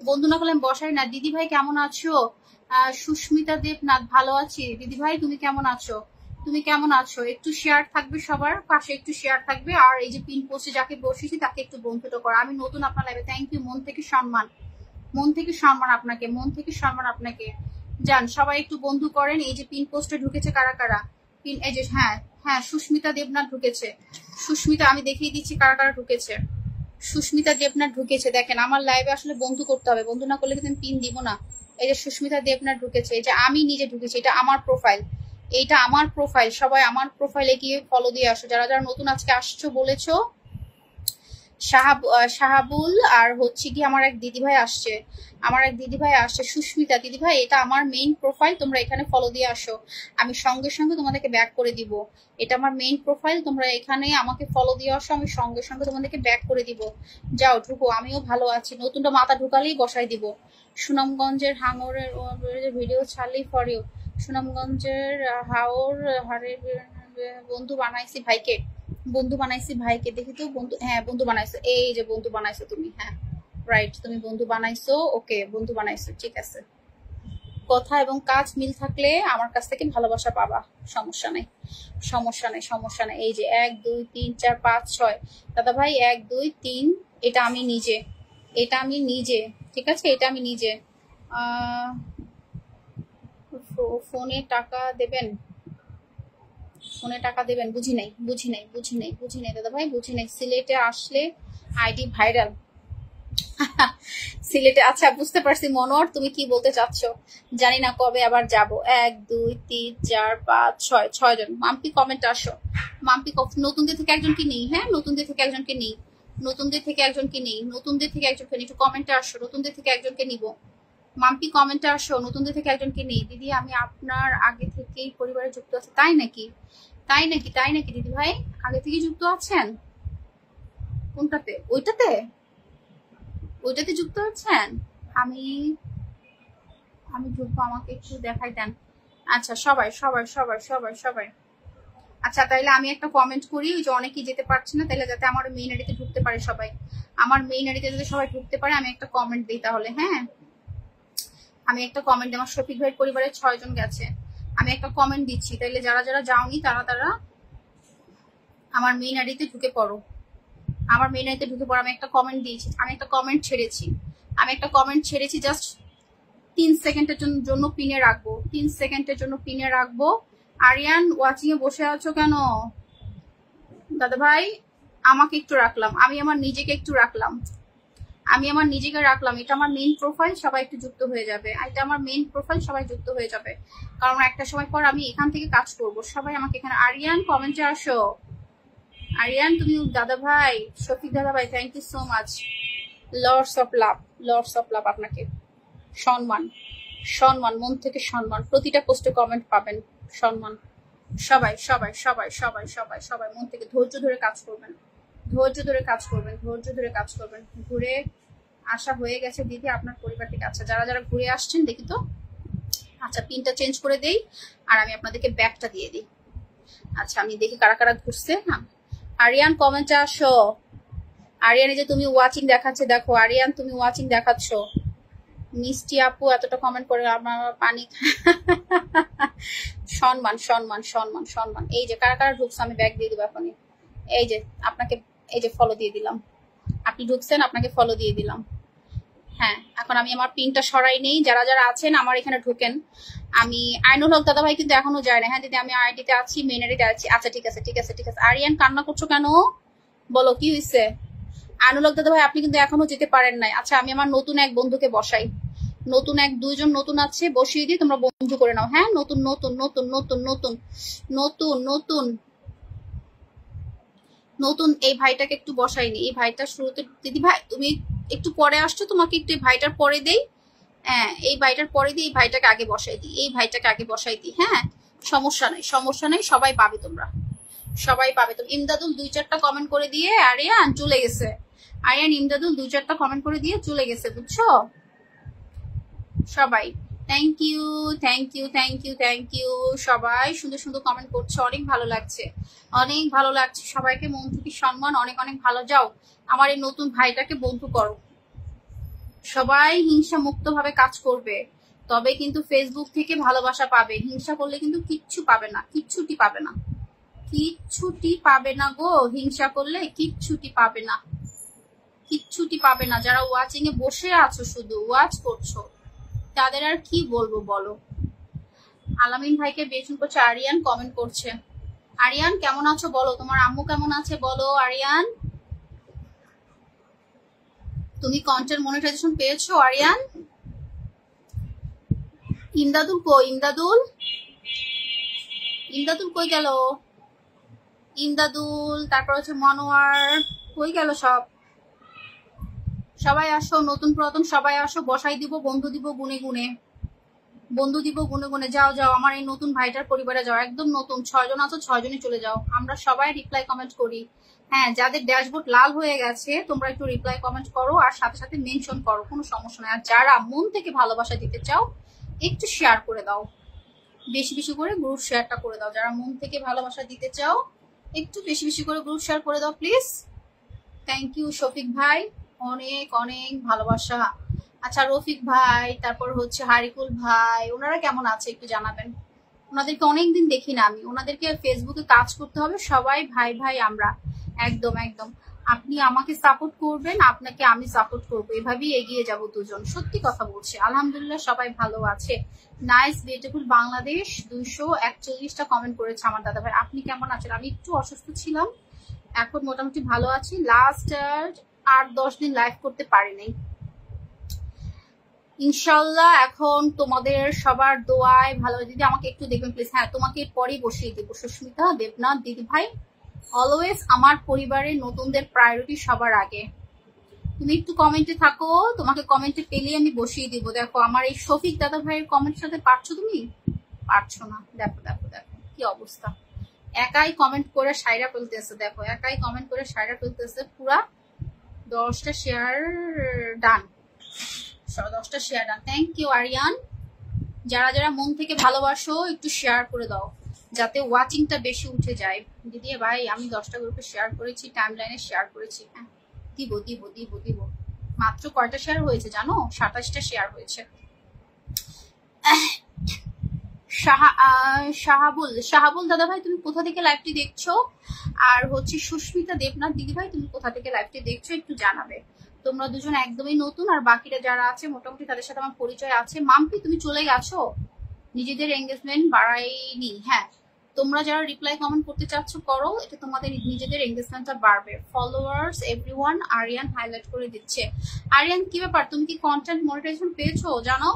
বন্ধু না করলে বসাই না। দিদি ভাই কেমন আছো? সুস্মিতা দেবনাথ, ভালো আছি দিদি ভাই, তুমি কেমন আছো? তুমি কেমন আছো? একটু শেয়ার থাকবে, সবার পাশে একটু শেয়ার থাকবে, আর এই যে পিন পোস্টে যাকে বসেছি তাকে একটু বন্ধুটা করো। আমি নতুন আপনার লাইভে, থ্যাংক ইউ, মন থেকে সম্মান, মন থেকে সম্মান আপনাকে, মন থেকে সম্মান আপনাকে। যান সবাই একটু বন্ধু করেন। এই যে পিন পোস্টে ঢুকেছে কারা কারা, পিন, এই যে, হ্যাঁ হ্যাঁ সুস্মিতা দেবনাথ ঢুকেছে। সুস্মিতা আমি দেখিয়ে দিচ্ছি কারা কারা ঢুকেছে। সুস্মিতা দেবনাথ ঢুকেছে, দেখেন আমার লাইভে আসলে বন্ধু করতে হবে, বন্ধু না করলে কিন্তু পিন দিব না। এই যে সুস্মিতা দেবনাথ ঢুকেছে, এই যে আমি নিজে ঢুকেছি, এটা আমার প্রোফাইল, এইটা আমার প্রোফাইল। সবাই আমার প্রোফাইলে গিয়ে ফলো দিয়ে আসো, যারা যারা নতুন আজকে আসছো বলেছো। শাহাবুল আর হচ্ছে কি আমার এক দিদিভাই আসছে, সুস্মিতা দিদিভাই, এটা আমার মেইন প্রোফাইল, তোমরা এখানে ফলো দিয়ে আসো, আমি সঙ্গে সঙ্গে তোমাদেরকে ব্যাক করে দিব। এটা আমার মেইন প্রোফাইল, তোমরা এখানে আমাকে ফলো দিয়ে আসো, আমি সঙ্গে সঙ্গে তোমাদেরকে ব্যাক করে দিব। যাও ঢুকো, আমিও ভালো আছি, নতুনটা মাথা ঢুকালেই বসাই দিব। সুনামগঞ্জের হাঙরের ভিডিও ছাড়লি ফর ইউ। সুনামগঞ্জের বন্ধু বানাইছি ভাইকে দেখি তো বন্ধু, হ্যাঁ বন্ধু বানাইছো, এই যে বন্ধু বানাইছো তুমি, হ্যাঁ রাইট, তুমি বন্ধু বানাইছো, ওকে বন্ধু বানাইছো, ঠিক আছে। কথা এবং কাজ মিল থাকলে আমার কাছ থেকে ভালোবাসা পাবা, সমস্যা নেই। এই যে 1 2 3 4 5 6 দাদা ভাই 1 2 3, এটা আমি নিজে, ঠিক আছে, এটা আমি নিজে। ফোনে টাকা দেবেন, বুঝি নাই দাদা ভাই, বুঝি নাই। সিলেটে আসলে আইডি ভাইরাল। সিলেটে, আচ্ছা বুঝতে পারছি মনোয়ার তুমি কি বলতে চাচ্ছ, জানি না কবে আবার যাব। 1 2 3 4 5 6 জন। মাম্পি কমেন্ট আসো, মাম্পি নতুনদের থেকে একজনকে নেই, হ্যাঁ নতুনদের থেকে একজনকে নেই, একটু কমেন্টে আসো, নতুনদের থেকে একজনকে নিব। মাম্পি কমেন্টে আসো, নতুনদের থেকে একজনকে নেই। দিদি আমি আপনার আগে থেকেই পরিবারে যুক্ত আছি, তাই নাকি দিদি ভাই, আগে থেকে যুক্ত আছেন? কোনটাতে? ওইটাতে যুক্ত আছেন? আমি ঢুকবো, আমাকে একটু দেখাই দেন। আচ্ছা সবাই, আচ্ছা তাইলে আমি একটা কমেন্ট করি, যে অনেকেই যেতে পারছে না, তাইলে যাতে আমার মেইন আইডিতে ঢুকতে পারে সবাই, যাতে সবাই ঢুকতে পারে, আমি একটা কমেন্ট দিই তাহলে। হ্যাঁ আমি একটা কমেন্ট, আমার শফিক ভাইয়ের পরিবারে 6 জন গেছে, আমি একটা কমেন্ট দিচ্ছি, তাইলে যারা যারা যাওনি তারা আমার মেইন আইডিতে ঢুকে পড়ো। আমি একটা কমেন্ট দিয়েছি, আমি একটা কমেন্ট ছেড়েছি, জাস্ট 3 সেকেন্ডের জন্য পিনে রাখবো। আরিয়ান ওয়াচিং এ বসে আছো কেন দাদা ভাই? আমাকে একটু রাখলাম, আমি আমার নিজেকে রাখলাম, এটা আমার মেইন প্রোফাইল, সবাই একটু যুক্ত হয়ে যাবে, কারণ একটা সময় পর আমি এখান থেকে কাজ করব, সবাই আমাকে এখানে। আরিয়ান কমেন্টে আসো, আরিয়ান তুমি, দাদা ভাই শফিক দাদা ভাই, thank you so much, lots of love আপনাকে, সম্মান মন থেকে সম্মান, প্রতিটা পোস্টে কমেন্ট পাবেন, সম্মান। সবাই মন থেকে ধৈর্য ধরে কাজ করবেন, ঘুরে আসা হয়ে গেছে দিদি আপনার পরিবার থেকে। আচ্ছা যারা যারা ঘুরে আসছেন দেখি তো, আচ্ছা পিনটা চেঞ্জ করে দেই আর আমি আপনাদেরকে ব্যাগটা দিয়ে দিই। আচ্ছা আমি দেখি কারা কারা ঘুরছে। আরিয়ান কমেন্টে আসো, আরিয়ান যে তুমি ওয়াচিং দেখাচ্ছে, দেখো আরিয়ান তুমি ওয়াচিং দেখাচ্ছ। মিষ্টি আপু এতটা কমেন্ট করে আমার পানি সম্মান। এই যে কারা কারা ঢুকছে আমি ব্যাগ দিয়ে দিব এখনই। এই যে আপনাকে, এই যে ফলো দিয়ে দিলাম, আপনি ঢুকছেন, আপনাকে ফলো দিয়ে দিলাম। হ্যাঁ এখন আমি আমার পিনটা সরাই নেই, যারা যারা আছেন আমার এখানে ঢুকেন। আমি আইনুল হক দাদা ভাই কিন্তু এখনো যায় না। হ্যাঁ দিদি আমি আইডিতে আছি, মেন আইডিতে আছি। আচ্ছা ঠিক আছে। আরিয়ান কান্না করছো কেন, বলো কি হয়েছে? আইনুল হক দাদা ভাই আপনি কিন্তু এখনো যেতে পারেন নাই। আচ্ছা আমি আমার নতুন এক বন্ধুকে বসাই, দুইজন নতুন আছে, বসিয়ে দিই, তোমরা বন্ধু করে নাও। হ্যাঁ নতুন এই ভাইটাকে একটু বসাইনি, এই ভাইটা শুরুতে। দিদি ভাই তুমি একটু পরে আসছো, তোমাকে একটু এই ভাইটার পরে দেই। হ্যাঁ এই ভাইটার পরে দিই, এই ভাইটাকে আগে বসাই দিই। হ্যাঁ সমস্যা নেই, সবাই পাবে তোমরা। ইমদাদুল 2-4টা কমেন্ট করে দিয়ে আরিয়ান চলে গেছে। ইমদাদুল 2-4টা কমেন্ট করে দিয়ে চলে গেছে, বুঝছো? সবাই থ্যাংক ইউ, সবাই সুন্দর কমেন্ট করছে, অনেক ভালো লাগছে। সবাইকে মন থেকে সম্মান, অনেক ভালো। যাও আমার এই নতুন ভাইটাকে বন্ধু করো, সবাই হিংসা মুক্ত ভাবে কাজ করবে, তবে কিন্তু ফেসবুক থেকে ভালোবাসা পাবে। হিংসা করলে কিন্তু কিচ্ছুটি পাবে না গো, হিংসা করলে কিচ্ছুটি পাবে না। যারা ওয়াচিং এ বসে আছো, শুধু ওয়াচ করছো, তাদের আর কি বলবো বলো। আলামিন ভাইকে বেচুন করছে, আরিয়ান কমেন্ট করছে। আরিয়ান কেমন আছো বলো, তোমার আম্মু কেমন আছে বলো। আরিয়ান তুমি কন্টেন্ট মনিটাইজেশন পেয়েছো আরিয়ান? ইমদাদুল কই? ইমদাদুল ইমদাদুল কই গেল? ইমদাদুল, তারপর হচ্ছে মনোয়ার, কই গেল সব? সবাই আসো, নতুন পুরাতন সবাই আসো, বসাই দিব, বন্ধু দিব গুনে গুনে, বন্ধু দিব গুনে গুনে। যাও যাও আমার এই নতুন ভাইটার পরিবারে যাও, একদম নতুন 6 জন আছো, 6 জনই চলে যাও। আমরা সবাই রিপ্লাই কমেন্ট করি। হ্যাঁ, যাদের ড্যাশবোর্ড লাল হয়ে গেছে তোমরা একটু রিপ্লাই কমেন্ট করো, আর সাথে সাথে মেনশন করো, কোনো সমস্যা নাই। আর যারা মন থেকে ভালোবাসা দিতে চাও একটু শেয়ার করে দাও, বেশি বেশি করে গ্রুপ শেয়ারটা করে দাও। যারা মন থেকে ভালোবাসা দিতে চাও একটু বেশি বেশি করে গ্রুপ শেয়ার করে দাও প্লিজ। থ্যাংক ইউ শফিক ভাই, অনেক অনেক ভালোবাসা। আচ্ছা রফিক ভাই, তারপর হচ্ছে হারিকুল ভাই, ওনারা কেমন আছে একটু জানাবেন। ওনাদেরকে অনেকদিন দেখি না আমি, ওনাদেরকে ফেসবুকে কাজ করতে হবে। সবাই ভাই ভাই আমরা, একদম একদম। আপনি আমাকে সাপোর্ট করবেন, আপনাকে আমি সাপোর্ট করবো, এভাবেই এগিয়ে যাব দুজন। সত্যি কথা বলছি, আলহামদুলিল্লাহ সবাই ভালো আছে। নাইস বিউটিফুল বাংলাদেশ 241টা কমেন্ট করেছে আমার দাদা ভাই। আপনি কেমন আছেন? আমি একটু অসুস্থ ছিলাম, এখন মোটামুটি ভালো আছি। লাস্ট 8-10 দিন লাইভ করতে পারিনি, ইনশাল্লাহ এখন তোমাদের সবার দোয়ায় ভালো। দিদি আমাকে একটু দেখবেন প্লিজ। হ্যাঁ, তোমাকে পরেই বসিয়ে দেবো। সুস্মিতা দেবনাথ দিদি ভাই, অলওয়েজ আমার পরিবারের নতুনদের প্রায়োরিটি সবার আগে। তুমি একটু কমেন্টে থাকো, তোমাকে কমেন্টে পেলে আমি বসিয়ে দিব। দেখো আমার এই শফিক দাদা ভাইয়ের কমেন্টের সাথে পারছো? তুমি পারছো না। দেখো দেখো দেখো কি অবস্থা, একাই কমেন্ট করে সাইরা ফেলতেছে। দেখো একাই কমেন্ট করে সাইরা ফেলতেছে। পুরা 10টা শেয়ার ডান, 10টা share done. Thank you Aryan. যারা যারা মন থেকে ভালোবাসো একটু শেয়ার করে দাও, যাতে ওয়াচিংটা বেশি উঠে যায়। দিদি ভাই আমি 10টা গ্রুপে শেয়ার করেছি, টাইম লাইনে শেয়ার করেছি। হ্যাঁ দিব দিব দিব দিব। মাত্র কয়টা শেয়ার হয়েছে জানো? 27টা শেয়ার হয়েছে। শাহাবুল দাদা ভাই তুমি কোথা থেকে লাইভটি দেখছো? আর হচ্ছে সুস্মিতা দেবনাথ দিদি ভাই তুমি কোথা থেকে লাইভটি দেখছো একটু জানাবে। তোমরা দুজন একদমই নতুন, আর বাকিরা যারা আছে মোটামুটি তাদের সাথে আমার পরিচয় আছে। মাম্পি তুমি চলে গেছো, নিজেদের এঙ্গেজমেন্ট বাড়াইনি। হ্যাঁ, তোমরা যারা রিপ্লাই কমেন্ট করতে চাচ্ছ করো, এটা তোমাদের নিজেদের এঙ্গেজমেন্টটা বাড়বে। ফলোয়ার্স এভরিওয়ান, আরিয়ান হাইলাইট করে দিচ্ছে। আরিয়ান কি ব্যাপার, তুমি কি কন্টেন্ট মনিটাইজেশন পেয়েছো জানো?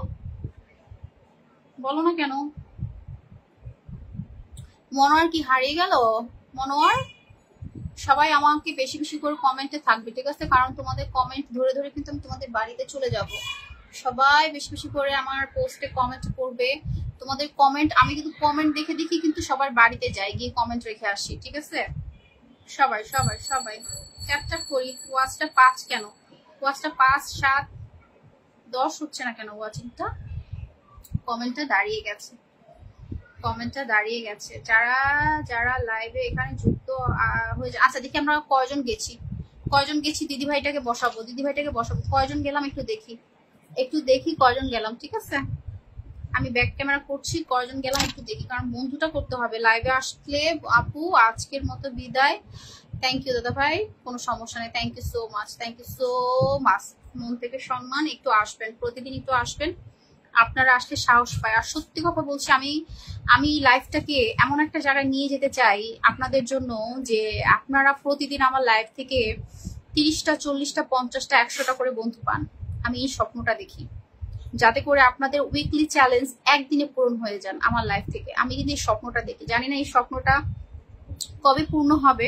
বলো না কেন? মনোয়ার কি হারিয়ে গেল? মনোয়ার, সবাই আমাকে বেশি বেশি করে কমেন্টে থাকবে, ঠিক আছে? কারণ তোমাদের কমেন্ট ধরে ধরে কিন্তু আমি তোমাদের বাড়িতে চলে যাব। সবাই বেশি বেশি করে আমার পোস্টে কমেন্ট করবে। তোমাদের কমেন্ট আমি কিন্তু কমেন্ট দেখে দেখি কিন্তু সবার বাড়িতে যাই, গিয়ে কমেন্ট রেখে আসি, ঠিক আছে? সবাই সবাই সবাই ট্যাপ ট্যাপ করি। ওয়াচটা 5 কেন? ওয়াচটা 5, 7, 10 হচ্ছে না কেন ওয়াচিংটা? কমেন্টটা দাঁড়িয়ে গেছে, কমেন্টটা দাঁড়িয়ে গেছে। যারা যারা লাইভে এখানে যুক্ত হয়ে যায়। আচ্ছা দেখি আমরা কয়জন গেছি, কয়জন গেছি। দিদিভাইটাকে বসাবো, দিদিভাইটাকে বসাবো। কয়জন গেলাম একটু দেখি, একটু দেখি কয়জন গেলাম, ঠিক আছে? আমি ব্যাক ক্যামেরা করছি, কয়জন গেলাম একটু দেখি, কারণ বন্ধুটা করতে হবে লাইভে আসলে। আপু আজকের মতো বিদায়। থ্যাংক ইউ দাদা ভাই, কোনো সমস্যা নেই। Thank you so much, thank you so much. মন থেকে সম্মান। একটু আসবেন, প্রতিদিন একটু আসবেন, আপনারা আসলে সাহস পায়। আর সত্যি কথা বলছি, আমি লাইফটাকে এমন একটা জায়গায় নিয়ে যেতে চাই আপনাদের জন্য, যে আপনারা প্রতিদিন আমার লাইফ থেকে 30টা 40টা 50টা 100টা করে বন্ধু পান। আমি এই স্বপ্নটা দেখি, যাতে করে আপনাদের উইকলি চ্যালেঞ্জ একদিনে পূরণ হয়ে যান আমার লাইফ থেকে। আমি কিন্তু এই স্বপ্নটা দেখি, জানি না এই স্বপ্নটা কবে পূর্ণ হবে।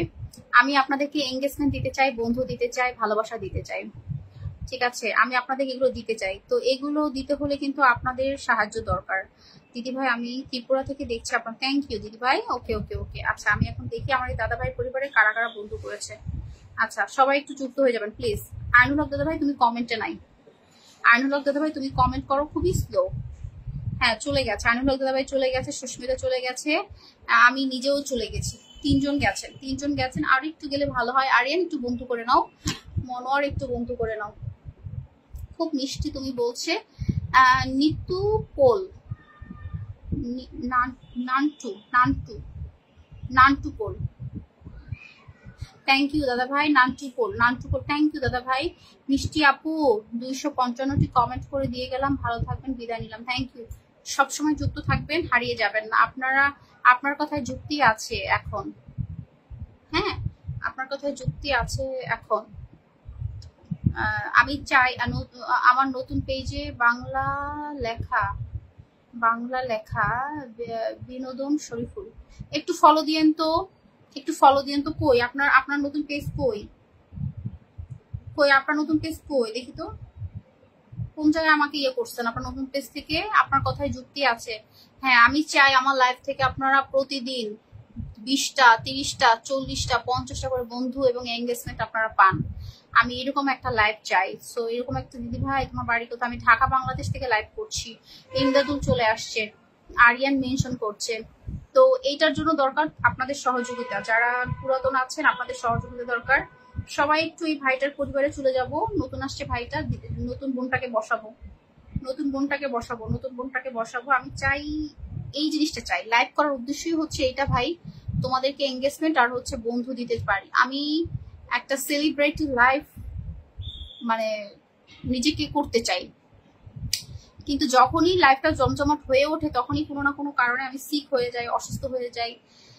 আমি আপনাদেরকে এঙ্গেজমেন্ট দিতে চাই, বন্ধু দিতে চাই, ভালোবাসা দিতে চাই, ঠিক আছে? আমি আপনাদেরকে এগুলো দিতে চাই। তো এগুলো দিতে হলে কিন্তু আপনাদের সাহায্য দরকার। দিদিভাই আমি ত্রিপুরা থেকে দেখছি আপনার। থ্যাংক ইউ দিদিভাই। ওকে ওকে ওকে। আচ্ছা আমি এখন দেখি আমার এই দাদাভাই পরিবারে কারা কারা বন্ধু করেছে। আচ্ছা সবাই একটু যুক্ত হয়ে যাবেন প্লিজ। আইনুল হক দাদাভাই তুমি কমেন্টে নাই। আইনুল হক দাদাভাই তুমি কমেন্ট করো, খুবই স্লো। হ্যাঁ চলে গেছে, আইনুল হক দাদাভাই চলে গেছে, সুস্মিতা চলে গেছে, আমি নিজেও চলে গেছি। 3 জন গেছেন, 3 জন গেছেন। আর একটু গেলে ভালো হয়। আরিয়ান একটু বন্ধু করে নাও, মনোয়ার একটু বন্ধু করে নাও। খুব মিষ্টি তুমি বলছে। নিতু পোল, নান্টু নান্টু নান্টু পোল। থ্যাংক ইউ দাদা ভাই। নান্টু পোল, নান্টু পোল, থ্যাংক ইউ দাদা ভাই। মিষ্টি আপু 255টি কমেন্ট করে দিয়ে গেলাম। ভালো থাকবেন, বিদায় নিলাম। Thank you. সবসময় যুক্ত থাকবেন, হারিয়ে যাবেন না। আপনারা আপনার কথায় যুক্তি আছে এখন, হ্যাঁ আপনার কথায় যুক্তি আছে এখন। আমি চাই আমার নতুন পেজে বাংলা লেখা বিনোদন শরীফুল একটু ফলো দিয়েন তো, একটু ফলো দিয়েন তো। কই আপনার নতুন পেজ কই, আপনার নতুন পেজ কই দেখি তো, কোন জায়গায় আমাকে ইয়ে করছেন? আপনার নতুন পেজ থেকে আপনার কথায় যুক্তি আছে। হ্যাঁ আমি চাই আমার লাইফ থেকে আপনারা প্রতিদিন 20টা 30টা 40টা 50টা করে বন্ধু এবং এঙ্গেজমেন্ট আপনারা পান। আমি এরকম একটা লাইভ চাই। সো এরকম একটা দিদি ভাই তোমার বাড়ি কোথায়? আমি ঢাকা বাংলাদেশ থেকে লাইভ করছি। ইমদাদুল চলে আসছে, আরিয়ান মেনশন করছে। তো এইটার জন্য দরকার আপনাদের সহযোগিতা, যারা পুরাতন আছেন আপনাদের সহযোগিতা দরকার। সবাই একটু এই ভাইটার পরিবারে চলে যাব। নতুন আসছে ভাইটা, নতুন বোনটাকে বসাবো, নতুন বোনটাকে বসাবো। আমি চাই এই জিনিসটা চাই। লাইভ করার উদ্দেশ্যই হচ্ছে এইটা ভাই, তোমাদেরকে এঙ্গেজমেন্ট আর হচ্ছে বন্ধু দিতে পারি। আমি একটা সেলিব্রিটি লাইফ মানে নিজেকে করতে চাই, কিন্তু যখনই লাইফটা জমজমাট হয়ে ওঠে তখনই কোনো না কোনো কারণে আমি সিক হয়ে যাই, অসুস্থ হয়ে যাই,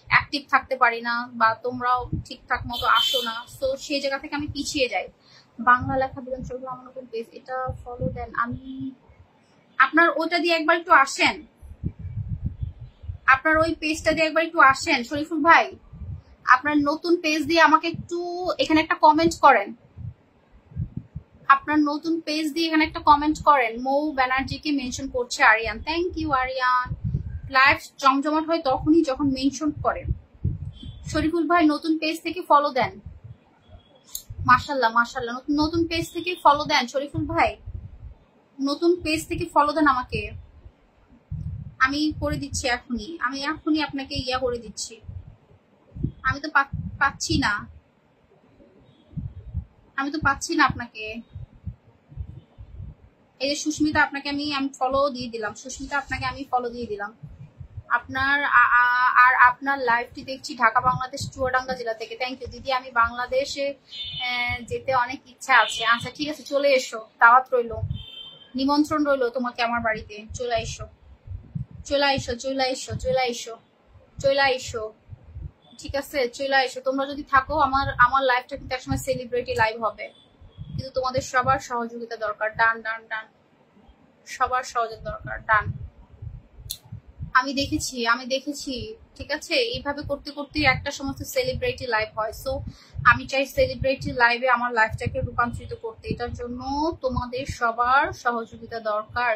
অ্যাক্টিভ থাকতে পারি না, বা তোমরাও ঠিকঠাক মতো আসো না। তো সেই জায়গা থেকে আমি পিছিয়ে যাই। বাংলা লেখা বিধান শরীফুল আমার নতুন পেজ, এটা ফলো দেন। আমি আপনার ওটা দিয়ে একবার একটু আসেন, আপনার ওই পেজটা দিয়ে একবার একটু আসেন শরীফুল ভাই। আপনার নতুন পেজ দিয়ে আমাকে একটু এখানে একটা কমেন্ট করেন, আপনার নতুন পেজ দিয়ে এখানে একটা কমেন্ট করেন। মৌ ব্যানার্জিকে মেনশন করছে Aryan, thank you Aryan. Live জমজমাট হয় তখনই যখন মেনশন করেন। শরীফুল ভাই নতুন পেজ থেকে ফলো দেন। মাশাল্লাহ মাশাল্লাহ, নতুন পেজ থেকে ফলো দেন শরীফুল ভাই, নতুন পেজ থেকে ফলো দেন আমাকে। আমি করে দিচ্ছি এখনই, আমি এখনই আপনাকে ইয়া করে দিচ্ছি। আমি তো পাচ্ছি না, আপনাকে। এই যে সুস্মিতা, আপনাকে আমি ফলো দিয়ে দিলাম। সুস্মিতা আপনাকে আমি ফলো দিয়ে দিলাম। আপনার আর আপনার লাইভটি দেখছি ঢাকা বাংলাদেশ চুয়াডাঙ্গা জেলা থেকে। থ্যাংক ইউ দিদি। আমি বাংলাদেশে যেতে অনেক ইচ্ছা আছে। আচ্ছা ঠিক আছে, চলে এসো, দাওয়াত রইলো, নিমন্ত্রণ রইলো তোমাকে আমার বাড়িতে। চলে এসো, চলে এসো, চলে এসো, চলে এসো, চলে এসো, ঠিক আছে চলে এসো। তোমরা যদি থাকো আমার লাইভটা কিন্তু একসময় সেলিব্রিটি লাইভ হবে, কিন্তু তোমাদের সবার সহযোগিতা দরকার। ডান ডান ডান, সবার সহযোগিতা দরকার। ডান। আমি দেখেছি ঠিক আছে, এইভাবে করতে করতে একটা সমস্ত সেলিব্রিটি লাইভ হয়। সো আমি চাই সেলিব্রিটি লাইভে আমার লাইফটাকে রূপান্তরিত করতে। এটার জন্য তোমাদের সবার সহযোগিতা দরকার।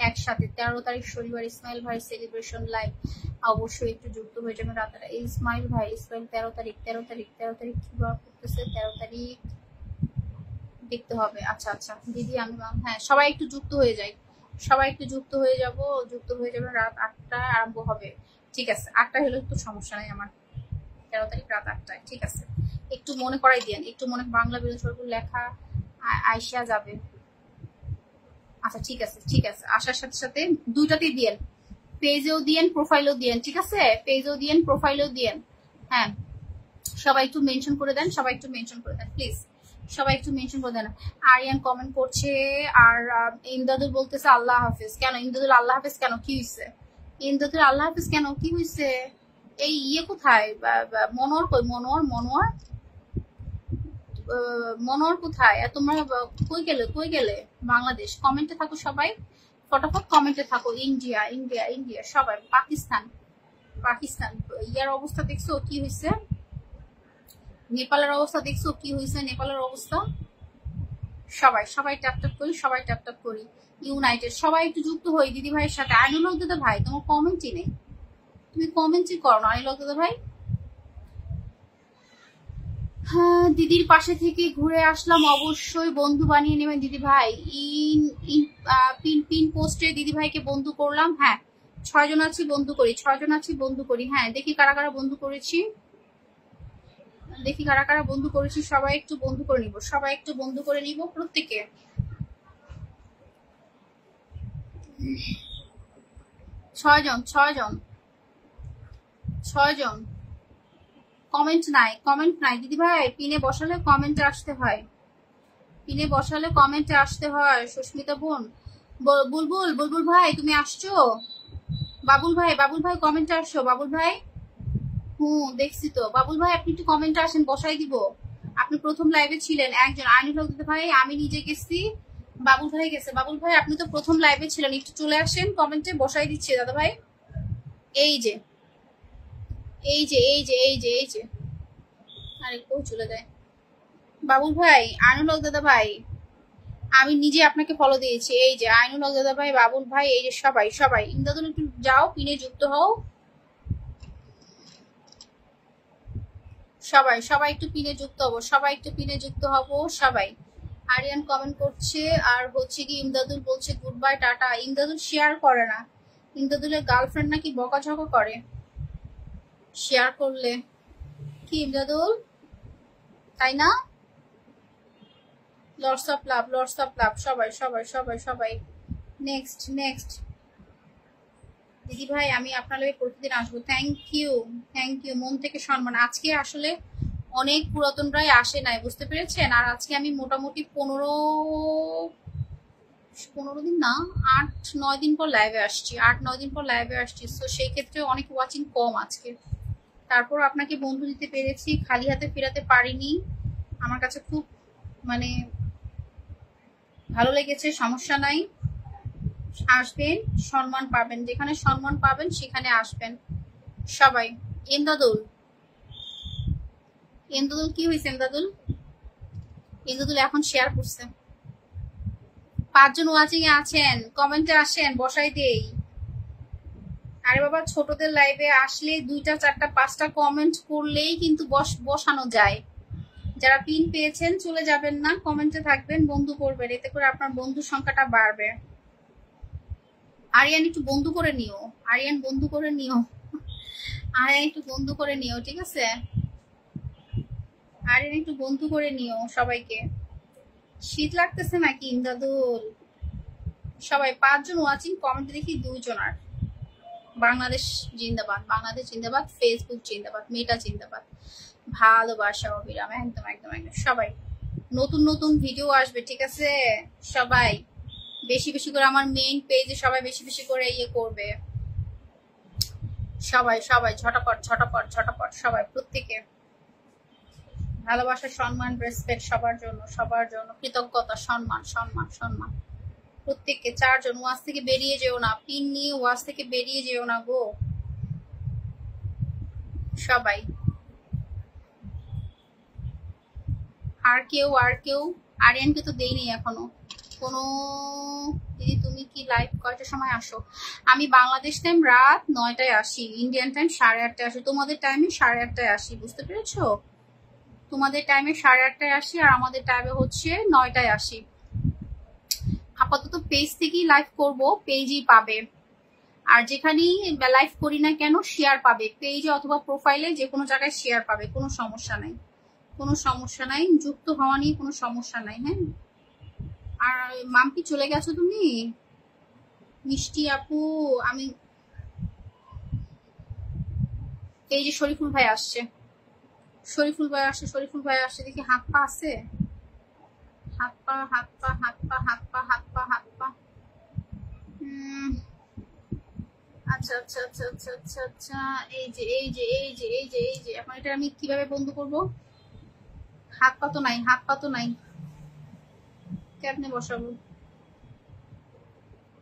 একসাথে 13 তারিখ শনিবার ইসমাইল ভাই সেলিব্রেশন লাইভ, অবশ্যই একটু যুক্ত হয়ে যাবে রাতারা। এই ইসমাইল 13 তারিখ কিবার করতেছে, 13 তারিখ দেখতে হবে। আচ্ছা আচ্ছা দিদি, আমি হ্যাঁ সবাই একটু যুক্ত হয়ে যাই, সবাই একটু যুক্ত হয়ে যাবো রাত 8টায় আরম্ভ হবে। ঠিক আছে, 8টায় হলে তো সমস্যা নাই আমার। 13 তারিখ রাত 8টায়, ঠিক আছে। একটু মনে করাই দিয়েন, একটু মনে, বাংলা বিনোদন শরীফুল লেখা আইসা যাবে। আচ্ছা ঠিক আছে ঠিক আছে, আসার সাথে সাথে দুইটাতেই দিয়েন, পেজেও দিয়েন প্রোফাইলেও দিয়েন, ঠিক আছে, পেজেও দিয়েন প্রোফাইলেও দিয়েন। হ্যাঁ সবাই একটু মেনশন করে দেন, সবাই একটু মেনশন করে দেন প্লিজ, সবাই একটু মেনশন করে দেন। আরিয়ান কমেন্ট করছে, আর ইমদাদুল বলতেছে আল্লাহ হাফিজ। কেন ইমদাদুল আল্লাহ হাফিজ কেন, কি হয়েছে? ইমদাদুল আল্লাহ হাফিজ কেন, কি হয়েছে? এই ইয়ে কোথায়, মনোয়ার কই? মনোয়ার কোথায়? তোমরা কই গেলে? বাংলাদেশ কমেন্টে থাকো সবাই, ফটাফট কমেন্টে থাকো। ইন্ডিয়া ইন্ডিয়া ইন্ডিয়া সবাই। পাকিস্তান ইয়ার অবস্থা দেখছো কি হয়েছে? নেপালের অবস্থা দেখছো কি হয়েছে? নেপালের অবস্থা। সবাই ট্যাপ ট্যাপ করি। ইউনাইটেড সবাই একটু যুক্ত হই দিদি ভাইয়ের সাথে। আইনুল হক দাদা ভাই তোমার কমেন্টই নেই, তুমি কমেন্টই করো না আইনুল হক দাদা ভাই। হ্যাঁ দিদির পাশে থেকে ঘুরে আসলাম, অবশ্যই বন্ধু বানিয়ে নেবেন দিদি ভাই। পিন পোস্টে দিদি ভাইকে বন্ধু করলাম। হ্যাঁ 6 জন আছি, বন্ধু করি। হ্যাঁ দেখি কারা কারা বন্ধু করেছি, সবাই একটু বন্ধু করে নিব, প্রত্যেকে। ছয় জন। কমেন্ট নাই দিদি ভাই। পিনে বসালে কমেন্টে আসতে হয়। সুস্মিতা বোন, বুলবুল ভাই তুমি আসছো? বাবুল ভাই কমেন্টে আসো বাবুল ভাই। দেখছি তো বাবুল ভাই, আপনি একটু কমেন্টে আসেন, বসাই দিব। আপনি প্রথম লাইভে ছিলেন একজন। আইনুল হক ভাই, আমি নিজে গেছি, বাবুল ভাই গেছে। বাবুল ভাই আপনি তো প্রথম লাইভে ছিলেন, একটু চলে আসেন, কমেন্টে বসাই দিচ্ছি দাদা ভাই। এই যে এই যে এই যে এই যে এই যে আরে কেউ চলে যায়। বাবুল ভাই, আইনুল হক দাদা ভাই, আমি নিজে আপনাকে ফলো দিয়েছি। এই যে আইনুল হক দাদা ভাই, বাবুল ভাই, এই যে সবাই সবাই। ইমদাদুল একটু যাও, পিনে যুক্ত হও। সবাই সবাই একটু পিনে যুক্ত হবো, সবাই একটু পিনে যুক্ত হবো সবাই। আরিয়ান কমেন্ট করছে, আর হচ্ছে কি ইমদাদুল বলছে good bye tata. Imdadul share করে না, ইমদাদুলের গার্লফ্রেন্ড নাকি বকাঝকা করে শেয়ার করলে। কি ইমদাদুল, তাই না? Lots of love, lots of love, সবাই সবাই সবাই সবাই। Next next. দিদি ভাই আমি আপনার লাইভে প্রতিদিন আসবো। থ্যাংক ইউ, থ্যাংক ইউ, মন থেকে সম্মান। আজকে আসলে অনেক পুরাতনরাই আসে নাই, বুঝতে পেরেছেন। আর আজকে আমি মোটামুটি 15 দিন না, 8-9 দিন পর লাইভে আসছি, 8-9 দিন পর লাইভে আসছি। তো সেই ক্ষেত্রে অনেক ওয়াচিং কম আজকে। তারপর আপনাকে বন্ধু দিতে পেরেছি, খালি হাতে ফেরাতে পারিনি। আমার কাছে খুব মানে ভালো লেগেছে, সমস্যা নাই। আসবেন, সম্মান পাবেন, যেখানে সম্মান পাবেন সেখানে আসবেন সবাই। ইমদাদুল, ইমদাদুল কি হয়েছে? ইমদাদুল, ইমদাদুল এখন শেয়ার করছে। 5 জন ওয়াচিং এ আছেন, কমেন্টে আসেন, বসাই দেই। আরে বাবা, ছোটদের লাইভে আসলে 2টা 4টা 5টা কমেন্ট করলেই কিন্তু বসানো যায়। যারা পিন পেয়েছেন চলে যাবেন না, কমেন্টে থাকবেন, বন্ধু করবেন, এতে করে আপনার বন্ধুর সংখ্যাটা বাড়বে। আরিয়ান একটু বন্ধু করে নিও, আরিয়ান বন্ধু করে নিও, আরিয়ান একটু বন্ধু করে নিও, ঠিক আছে? আরিয়ান একটু বন্ধু করে নিও সবাইকে। শীত লাগতেছে নাকি ইমদাদুল? সবাই 5 জন ওয়াচিং, কমেন্ট দেখি 2 জন। আর বাংলাদেশ জিন্দাবাদ, বাংলাদেশ জিন্দাবাদ, ফেসবুক জিন্দাবাদ, মেটা জিন্দাবাদ, ভালোবাসা অবিরাম। একদম একদম একদম সবাই। নতুন নতুন ভিডিও আসবে, ঠিক আছে? সবাই বেশি বেশি করে আমার মেইন পেজে সবাই বেশি বেশি করে ইয়ে করবে। সবাই সবাই ঝটাপট ঝটাপট ঝটাপট সবাই, প্রত্যেকে ভালোবাসা, সম্মান, রেসপেক্ট সবার জন্য, সবার জন্য কৃতজ্ঞতা, সম্মান সম্মান সম্মান প্রত্যেককে। 4 জন। ওয়াজ থেকে বেরিয়ে যেও না, পিন নিয়ে ওয়াজ থেকে বেরিয়ে যেও না গো সবাই। আর কেউ, আর কেউ? আরিয়ানকে তো দেইনি এখনো কোনো। দিদি তুমি কি লাইভ কয়টার সময় আসো? আমি বাংলাদেশ টাইম রাত 9টায় আসি, ইন্ডিয়ান টাইম 8:30টায় আসি, তোমাদের টাইমে 8:30টায় আসি, বুঝতে পেরেছো? তোমাদের টাইমে 8:30টায় আসি, আর আমাদের টাইমে হচ্ছে 9টায় আসি। আপাতত পেজ থেকেই লাইভ করব, পেজই পাবে। আর যেখানেই লাইভ করি না কেন শেয়ার পাবে, পেজে অথবা প্রোফাইলে, যে কোনো জায়গায় শেয়ার পাবে, কোনো সমস্যা নাই, কোনো সমস্যা নাই, যুক্ত হওয়া নিয়ে কোনো সমস্যা নাই। হ্যাঁ, আর মাম্পি চলে গেছো তুমি? মিষ্টি আপু, আমি এই যে শরীফুল ভাই আসছে, শরীফুল ভাই আসছে, শরীফুল ভাই আসছে। দেখি হাত পা আছে, হাত পা হাত পা হাত পা হাত পা হাত পা হাত পা। আচ্ছা আচ্ছা আচ্ছা আচ্ছা আচ্ছা আচ্ছা। এই যে এই যে এই যে এই যে এই যে এখন এটা আমি কিভাবে বন্ধ করব? হাত পা তো নাই, হাত পা তো নাই, কেমনে বসাবো,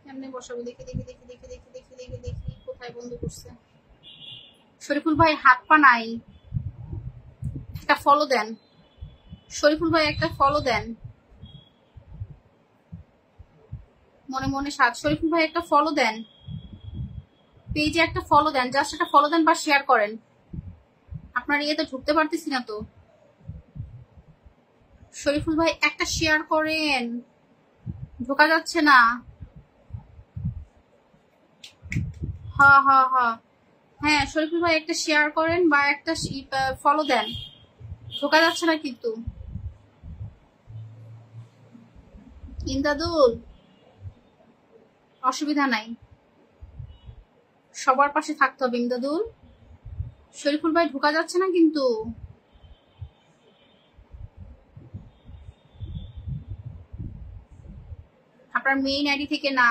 কেমনে বসাবো? দেখি দেখি দেখি দেখি দেখি দেখি দেখি দেখি কোথায় বন্ধ করছে। শরীফুল ভাই হাত পা নাই, একটা ফলো দেন। শরীফুল ভাই একটা ফলো দেন, মনে মনে সাথ। শরীফুল ভাই একটা ফলো দেন, পেজে একটা ফলো দেন, জাস্ট একটা ফলো দেন বা শেয়ার করেন। আপনার ইয়েতে ঢুকতে পারতেছি না তো। শরীফুল ভাই একটা শেয়ার করেন, ঢোকা যাচ্ছে না। হ্যাঁ হ্যাঁ হ্যাঁ হ্যাঁ, শরীফুল ভাই একটা শেয়ার করেন বা একটা ফলো দেন, ঢোকা যাচ্ছে না কিন্তু। ইমদাদুল অসুবিধা নাই, সবার পাশে থাকতে হবে ইমদাদুল। শরীফুল ভাই ঢোকা যাচ্ছে না কিন্তু। আপনার মেইন আইডি থেকে না,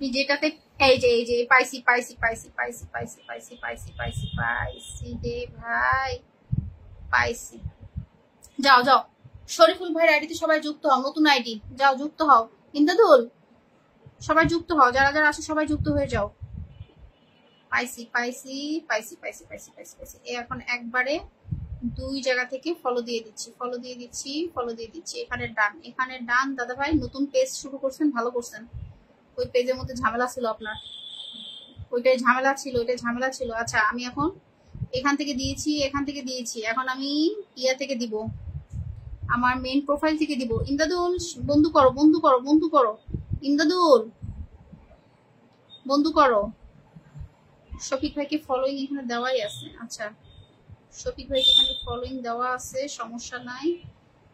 আপনি যেটাতে এই যে পাইছি পাইছি পাইছি পাইছি পাইছি পাইছি পাইছি পাইছি পাইছি রে ভাই, পাইছি। যাও যাও, শরীফুল ভাইয়ের আইডিতে সবাই যুক্ত হও, নতুন আইডি, যাও যুক্ত হও। ইমদাদুল, সবাই যুক্ত হও, যারা যারা আছে সবাই যুক্ত হয়ে যাও। পাইছি পাইছি পাইছি পাইছি পাইছি পাইছি পাইছি। এখন একবারে 2 জায়গা থেকে ফলো দিয়ে দিচ্ছি, ফলো দিয়ে দিচ্ছি, ফলো দিয়ে দিচ্ছি। এখানে ডান, এখানে ডান। দাদা ভাই নতুন পেজ শুরু করছেন, ভালো করছেন। ওই পেজের মধ্যে ঝামেলা ছিল আপনার, ওইটাই ঝামেলা ছিল, ওইটাই ঝামেলা ছিল। আচ্ছা আমি এখন এখান থেকে দিয়েছি, এখান থেকে দিয়েছি, এখন আমি ইয়া থেকে দিব, আমার মেইন প্রোফাইল থেকে দিব। ইমদাদুল বন্ধু করো, বন্ধু করো, বন্ধু করো। ইমদাদুল বন্ধু করো। শফিক ভাইকে ফলোইং এখানে দেওয়াই আছে। আচ্ছা শফিক ভাইকে এখানে ফলোইং দেওয়া আছে, সমস্যা নাই।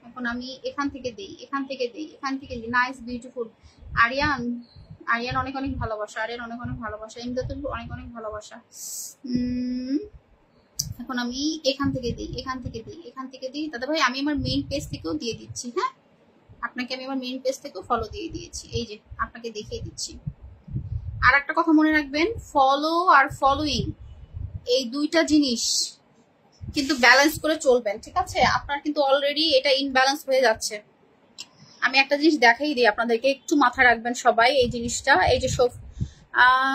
এখন আমি এখান থেকে দেই, এখান থেকে দেই, এখান থেকে দিই। Nice, beautiful. আরিয়ান, আরিয়ান অনেক অনেক ভালোবাসা, আরিয়ান অনেক অনেক ভালোবাসা। ইমদাদুল অনেক অনেক ভালোবাসা। এখন আমি এখান থেকে দিই, এখান থেকে দিই, এখান থেকে দিই। দাদা ভাই আমি আমার মেইন পেজ থেকেও দিয়ে দিচ্ছি। হ্যাঁ আপনাকে আমি আমার মেইন পেজ থেকেও ফলো দিয়ে দিয়েছি, এই যে আপনাকে দেখিয়ে দিচ্ছি। আর একটা কথা মনে রাখবেন, ফলো আর ফলোইং এই দুইটা জিনিস কিন্তু ব্যালেন্স করে চলবেন, ঠিক আছে? আপনার কিন্তু অলরেডি এটা ইনব্যালেন্স হয়ে যাচ্ছে। আমি একটা জিনিস দেখাই দিই আপনাদেরকে, একটু মাথায় রাখবেন সবাই এই জিনিসটা। এই যে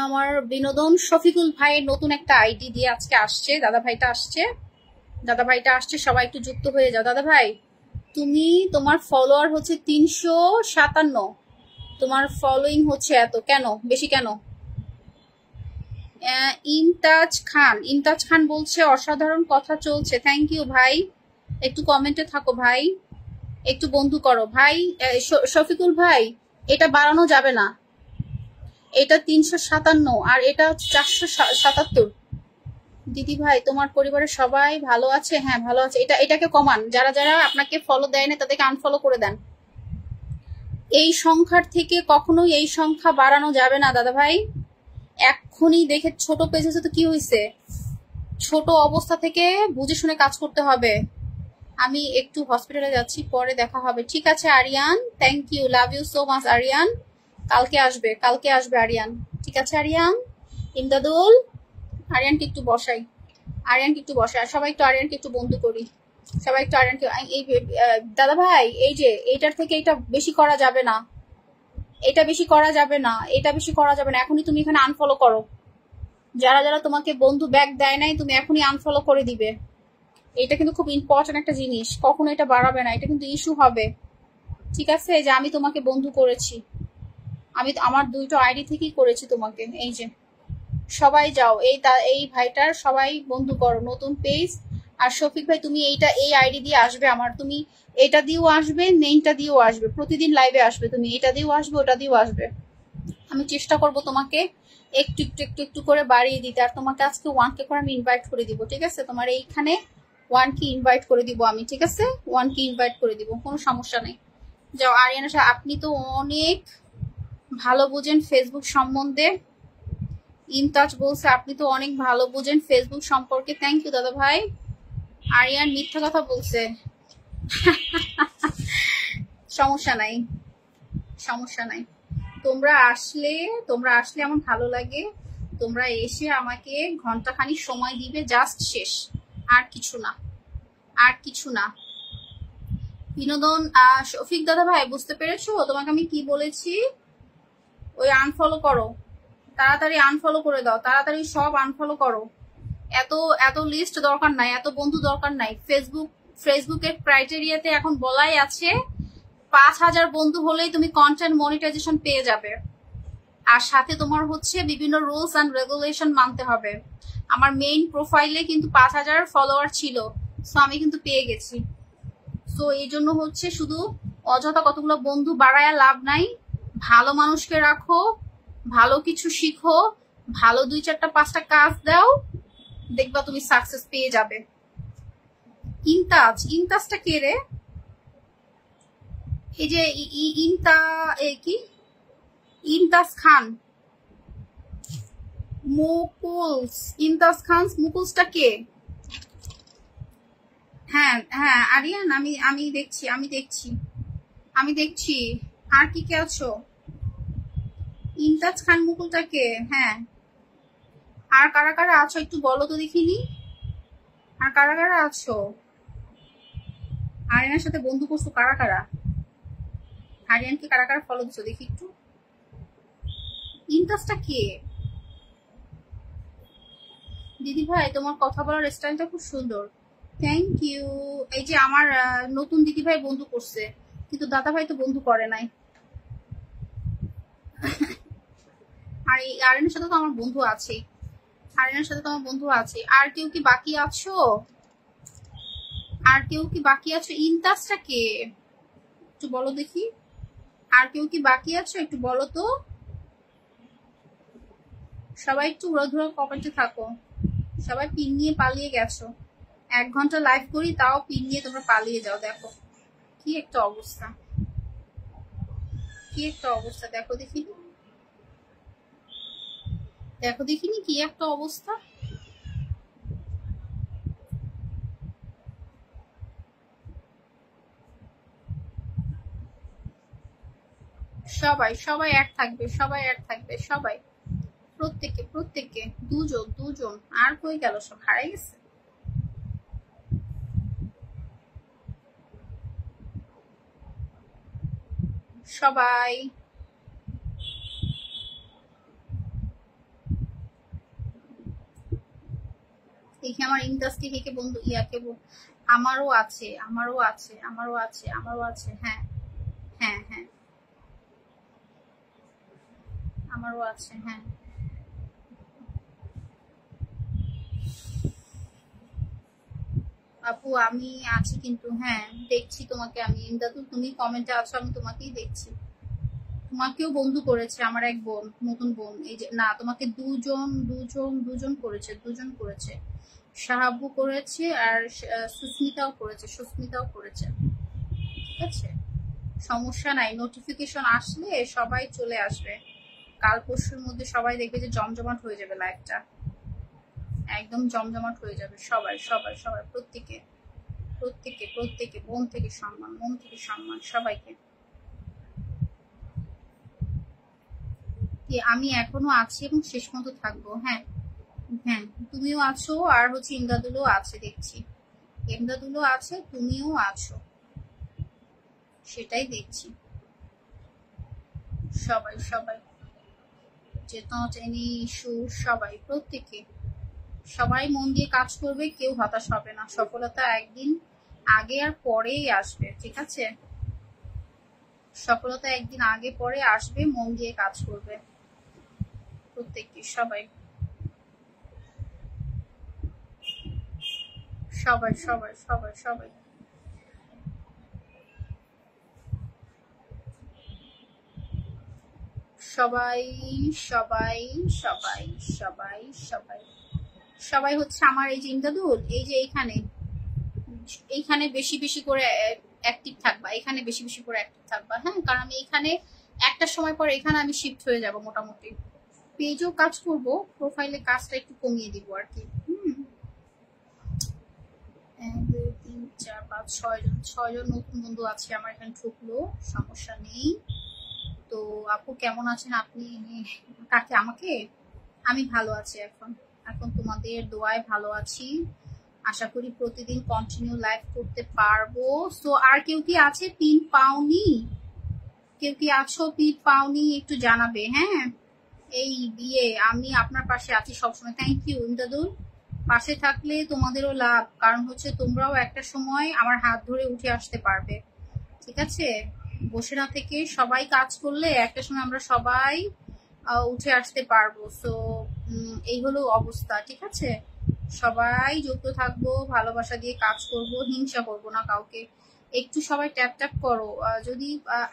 আমার বিনোদন শফিকুল ভাইয়ের নতুন একটা আইডি দিয়ে আজকে আসছে, দাদা ভাইটা আসছে, দাদা ভাইটা আসছে, সবাই একটু যুক্ত হয়ে যাও। দাদা ভাই তুমি, তোমার ফলোয়ার হচ্ছে 357, তোমার ফলোইং হচ্ছে এত, কেন বেশি কেন? ইমতাজ খান, ইমতাজ খান বলছে অসাধারণ কথা চলছে। থ্যাংক ইউ ভাই, একটু কমেন্টে থাকো ভাই, একটু বন্ধু করো ভাই। শফিকুল ভাই এটা বাড়ানো যাবে না, এটা 357 আর এটা 477। দিদি ভাই তোমার পরিবারের সবাই ভালো আছে? হ্যাঁ ভালো আছে। এটাকে কমান, যারা যারা আপনাকে ফলো দেয় না তাদেরকে আনফলো করে দেন। এই সংখ্যার থেকে কখনোই এই সংখ্যা বাড়ানো যাবে না দাদা ভাই। এক্ষুনি দেখে ছোট পেজ হয়েছে তো কি হয়েছে, ছোট অবস্থা থেকে বুঝে শুনে কাজ করতে হবে। আমি একটু হসপিটালে যাচ্ছি, পরে দেখা হবে। ঠিক আছে Aryan, thank you, love you so much Aryan. কালকে আসবে, কালকে আসবে আরিয়ান। ঠিক আছে আরিয়ান। ইমদাদুল আরিয়ানকে একটু বসাই, আরিয়ানকে একটু বসাই। সবাই একটু আরিয়ানকে একটু বন্ধু করি, সবাই একটু আরিয়ানকে। এই দাদা ভাই এই যে এইটার থেকে এটা বেশি করা যাবে না, এটা বেশি করা যাবে না, এটা বেশি করা যাবে না। এখনই তুমি এখানে আনফলো করো, যারা যারা তোমাকে বন্ধু ব্যাক দেয় নাই তুমি এখনই আনফলো করে দিবে। এটা কিন্তু খুব ইম্পর্টেন্ট একটা জিনিস, কখনো এটা বাড়াবে না, এটা কিন্তু ইস্যু হবে। ঠিক আছে যে আমি তোমাকে বন্ধু করেছি, আমি আমার 2টো আইডি থেকেই করেছি তোমাকে। এই যে সবাই যাও, এই ভাইটার সবাই বন্ধু করো, নতুন পেজ। আর শফিক ভাই তুমি এই আইডি দিয়ে আসবে আমার, তুমি এটা দিয়েও আসবে, মেইনটা দিয়েও আসবে, প্রতিদিন লাইভে আসবে, তুমি এটা দিয়েও আসবে, ওটা দিয়েও আসবে। আমি চেষ্টা করব তোমাকে একটু একটু একটু একটু করে বাড়িয়ে দিতে। আর তোমাকে আজকে 1K করে আমি ইনভাইট করে দিব, ঠিক আছে? তোমার এইখানে 1K ইনভাইট করে দিব আমি, ঠিক আছে? 1K ইনভাইট করে দিব, কোনো সমস্যা নেই। যাও আরিয়ানা সাহেব, আপনি তো অনেক ভালো বুঝেন ফেসবুক সম্বন্ধে। ইমতাজ বলছে আপনি তো অনেক ভালো বুঝেন ফেসবুক সম্পর্কে। থ্যাংক ইউ দাদা ভাই। আরিয়ান মিথ্যা কথা বলছে। সমস্যা নাই, সমস্যা নাই। তোমরা আসলে আমার ভালো লাগে। তোমরা এসে আমাকে ঘন্টাখানিক সময় দিবে, জাস্ট শেষ, আর কিছু না, আর কিছু না। বিনোদন শফিক দাদা ভাই বুঝতে পেরেছো তোমাকে আমি কি বলেছি? ওই আনফলো করো, তাড়াতাড়ি আনফলো করে দাও, তাড়াতাড়ি সব আনফলো করো। এত লিস্ট দরকার নাই, এত বন্ধু দরকার নাই। ফেসবুকের ক্রাইটেরিয়াতে এখন বলাই আছে 5000 বন্ধু হলেই তুমি কন্টেন্ট মনিটাইজেশন পেয়ে যাবে। আর সাথে তোমার হচ্ছে বিভিন্ন রুলস অ্যান্ড রেগুলেশন মানতে হবে। আমার মেইন প্রোফাইলে কিন্তু 5000 ফলোয়ার ছিল, সো আমি কিন্তু পেয়ে গেছি। সো এই জন্য হচ্ছে শুধু অযথা কতগুলো বন্ধু বাড়ায়া লাভ নাই। ভালো মানুষকে রাখো, ভালো কিছু শিখো, ভালো 2-4-5টা কাজ দাও, দেখবা তুমি সাকসেস পেয়ে যাবে। ইমতাজটা কে রে? এই যে কি ইমতাজ খান, মুকুলস, ইমতাজ খান মুকুলসটা কে? হ্যাঁ হ্যাঁ আরিয়ান, আমি দেখছি। আর কি কে আছো? ইমতাজ খান মুকুলটাকে, হ্যাঁ। আর কারা কারা আছো একটু বলো তো দেখিনি, আর কারা কারা আছো? আরিয়ানের সাথে বন্ধু করছো কারা কারা? আরিয়ানকে কারা কারা ফলো দিছো দেখি একটু। ইমতাজটা কে? দিদি ভাই তোমার কথা বলার স্টাইলটা খুব সুন্দর, থ্যাংক ইউ। এই যে আমার নতুন দিদি ভাই বন্ধু করছে, কিন্তু দাদা ভাই তো বন্ধু করে নাই। আর এই আরিয়ানের সাথে তো আমার বন্ধু আছে, আরিয়ানের সাথে তো আমার বন্ধু আছে। আর কেউ কি বাকি আছো? আর কেউ কি বাকি আছো? ইমতাজটা কে একটু বলো দেখি। আর কেউ কি বাকি আছো একটু বলো তো। সবাই একটু উড়াধুরা কমেন্টে থাকো। সবাই পিন নিয়ে পালিয়ে গেছো, 1 ঘন্টা লাইভ করি তাও পিন নিয়ে তোমরা পালিয়ে যাও। দেখো কি একটা অবস্থা, কি একটা অবস্থা, দেখো দেখিনি, দেখো দেখিনি কি একটা অবস্থা। সবাই সবাই এক থাকবে, সবাই এক থাকবে, সবাই প্রত্যেকে প্রত্যেকে, দুজন দুজন। আর কই গেল, সব হারাই গেছে। সবাই দেখি আমার ইমতাজকে কে কে বন্ধু, ইয়াকে আমারও আছে, আমারও আছে, আমারও আছে, আমারও আছে, হ্যাঁ হ্যাঁ হ্যাঁ, আমারও আছে, হ্যাঁ। আপু আমি আছি কিন্তু, হ্যাঁ দেখছি তোমাকে আমি। ইমদাদুল তুমি কমেন্টে আছো, আমি তোমাকেই দেখছি। তোমাকেও বন্ধু করেছে আমার এক বোন, নতুন বোন। এই যে না, তোমাকে দুজন দুজন দুজন করেছে, দুজন করেছে। সাহাবু করেছে আর সুস্মিতাও করেছে, সুস্মিতাও করেছে। ঠিক আছে, সমস্যা নাই। নোটিফিকেশন আসলে সবাই চলে আসবে, কাল পরশুর মধ্যে সবাই দেখবে যে জমজমাট হয়ে যাবে লাইভটা, একদম জমজমাট হয়ে যাবে। সবাই সবাই সবাই প্রত্যেকে প্রত্যেকে প্রত্যেকে, মন থেকে সম্মান, মন থেকে সম্মান সবাইকে। আমি এখনো আছি এবং শেষ মতো থাকবো, হ্যাঁ হ্যাঁ। তুমিও আছো, আর হচ্ছে ইমদাদুলও আছে দেখছি, ইমদাদুলও আছে, তুমিও আছো, সেটাই দেখছি। সবাই সবাই, চেতনা চেনি সুর, সবাই প্রত্যেকে, সবাই মন দিয়ে কাজ করবে, কেউ হতাশ হবে না। সফলতা একদিন আগে আর পরেই আসবে, ঠিক আছে? সফলতা একদিন আগে পরে আসবে, মন দিয়ে কাজ করবে প্রত্যেকে, সবাই সবাই সবাই সবাই সবাই। সবাই সবাই সবাই সবাই সবাই সবাই হচ্ছে আমার এই যে ইমদাদুল, এই যে এইখানে, এইখানে বেশি বেশি করে অ্যাক্টিভ থাকবা, এখানে বেশি বেশি করে অ্যাক্টিভ থাকবা, হ্যাঁ। কারণ আমি এখানে একটা সময় পর এখানে আমি শিফট হয়ে যাব মোটামুটি। পেজও কাজ করব, প্রোফাইলে কাজটা একটু কমিয়ে দিব আর কি। 1 2 3 4 5 6জন নতুন বন্ধু আছে আমার এখানে ঢুকলো, সমস্যা নেই। তো আপু কেমন আছেন আপনি? কাকে, আমাকে? আমি ভালো আছি এখন, এখন তোমাদের দোয়ায় ভালো আছি। আশা করি প্রতিদিন কন্টিনিউ লাইভ করতে পারবো। সো আর কেউ কি আছে পিন পাওনি? কেউ কি আছো পিন পাওনি একটু জানাবে, হ্যাঁ। এই বিয়ে আমি আপনার পাশে আছি সবসময়। থ্যাংক ইউ ইমদাদুল, পাশে থাকলে তোমাদেরও লাভ, কারণ হচ্ছে তোমরাও একটা সময় আমার হাত ধরে উঠে আসতে পারবে, ঠিক আছে? বসে না থেকে সবাই কাজ করলে একটা সময় আমরা সবাই উঠে আসতে পারবো। সো এই হলো অবস্থা, ঠিক আছে? সবাই যুক্ত থাকবো, ভালোবাসা দিয়ে কাজ করব, হিংসা করব না কাউকে। একটু সবাই ট্যাপ ট্যাপ করো। যদি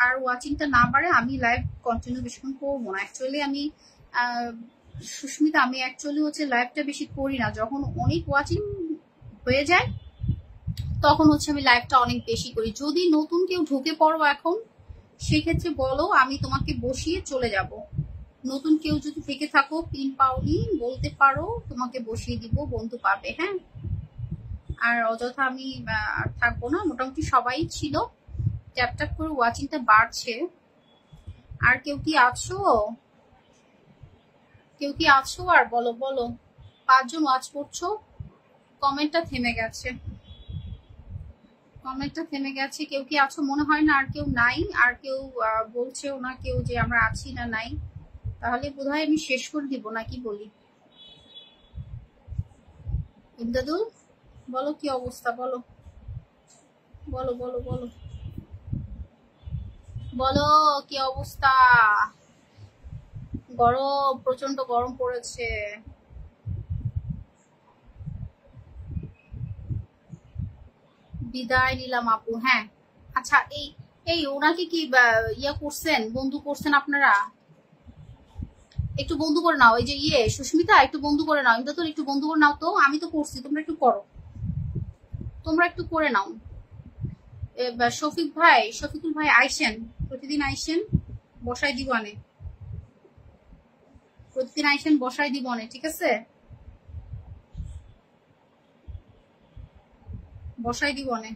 আর ওয়াচিংটা না পারে, আমি লাইভ কন্টিনিউ বেশিক্ষণ করবো না। অ্যাকচুয়ালি আমি সুস্মিতা, আমি অ্যাকচুয়ালি হচ্ছে লাইভটা বেশি করি না। যখন অনেক ওয়াচিং হয়ে যায় তখন হচ্ছে আমি লাইভটা অনেক বেশি করি। যদি নতুন কেউ ঢুকে পড়ো এখন, সেক্ষেত্রে বলো, আমি তোমাকে বসিয়ে চলে যাব। নতুন কেউ যদি থেকে থাকো, পিন পাওনি বলতে পারো, তোমাকে বসিয়ে দিব, বন্ধু পাবে, হ্যাঁ। আর অযথা আমি থাকবো না, মোটামুটি সবাই ছিল। ট্যাপ ট্যাপ করে ওয়াচিংটা বাড়ছে। আর কেউ কি আছো? কেউ কি আছো আর? বলো বলো, 5 জন ওয়াচ করছো। কমেন্টটা থেমে গেছে, কমেন্টটা থেমে গেছে। কেউ কি আছো? মনে হয় না আর কেউ নাই, আর কেউ বলছেও না কেউ যে আমরা আছি না নাই। তাহলে বোধহয় আমি শেষ করে দিব, নাকি বলি? ইমদাদুল বলো কি অবস্থা, বলো বলো বলো বলো বলো কি অবস্থা। গরম, প্রচন্ড গরম পড়েছে। বিদায় নিলাম আপু। হ্যাঁ আচ্ছা, এই এই ওনাকে কি ইয়া করছেন, বন্ধু করছেন আপনারা? একটু বন্ধু করে নাও। এই যে সুস্মিতা, একটু বন্ধু করে নাও। ইমদাদুল একটু বন্ধু করে নাও তো। আমি তো করছি, তোমরা একটু করো, তোমরা একটু করে নাও। শফিকুল ভাই আইসেন, প্রতিদিন আইসেন, বসাই দিব আনে, প্রতিদিন আইসেন বসাই দিব আনে, ঠিক আছে? বসাই দিব অনেক।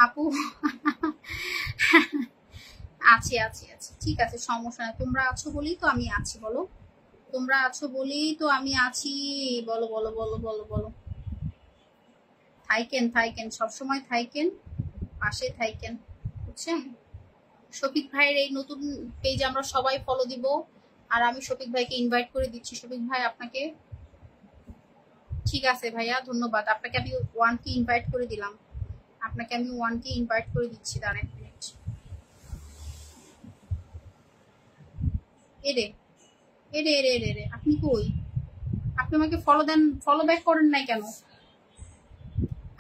আপু আছি আছি আছি, ঠিক আছে, সমস্যা নাই। তোমরা আছো বলেই তো আমি আছি, বলো। তোমরা আছো বলেই তো আমি আছি। বলো বলো বলো বলো বলো। থাইকেন থাইকেন, সবসময় থাইকেন, পাশে থাইকেন, বুঝছেন? শফিক ভাইয়ের এই নতুন পেজে আমরা সবাই ফলো দিব। আর আমি শফিক ভাইকে ইনভাইট করে দিচ্ছি। শফিক ভাই আপনাকে, ঠিক আছে ভাইয়া, ধন্যবাদ। আপনাকে আমি 1 কে ইনভাইট করে দিলাম, আপনাকে আমি 1 কে ইনভাইট করে দিচ্ছি। দাঁড়ান 1 মিনিট। এরে এরে এরে এরে এরে, আপনি কই? আপনি আমাকে ফলো দেন, ফলো ব্যাক করেন নাই কেন?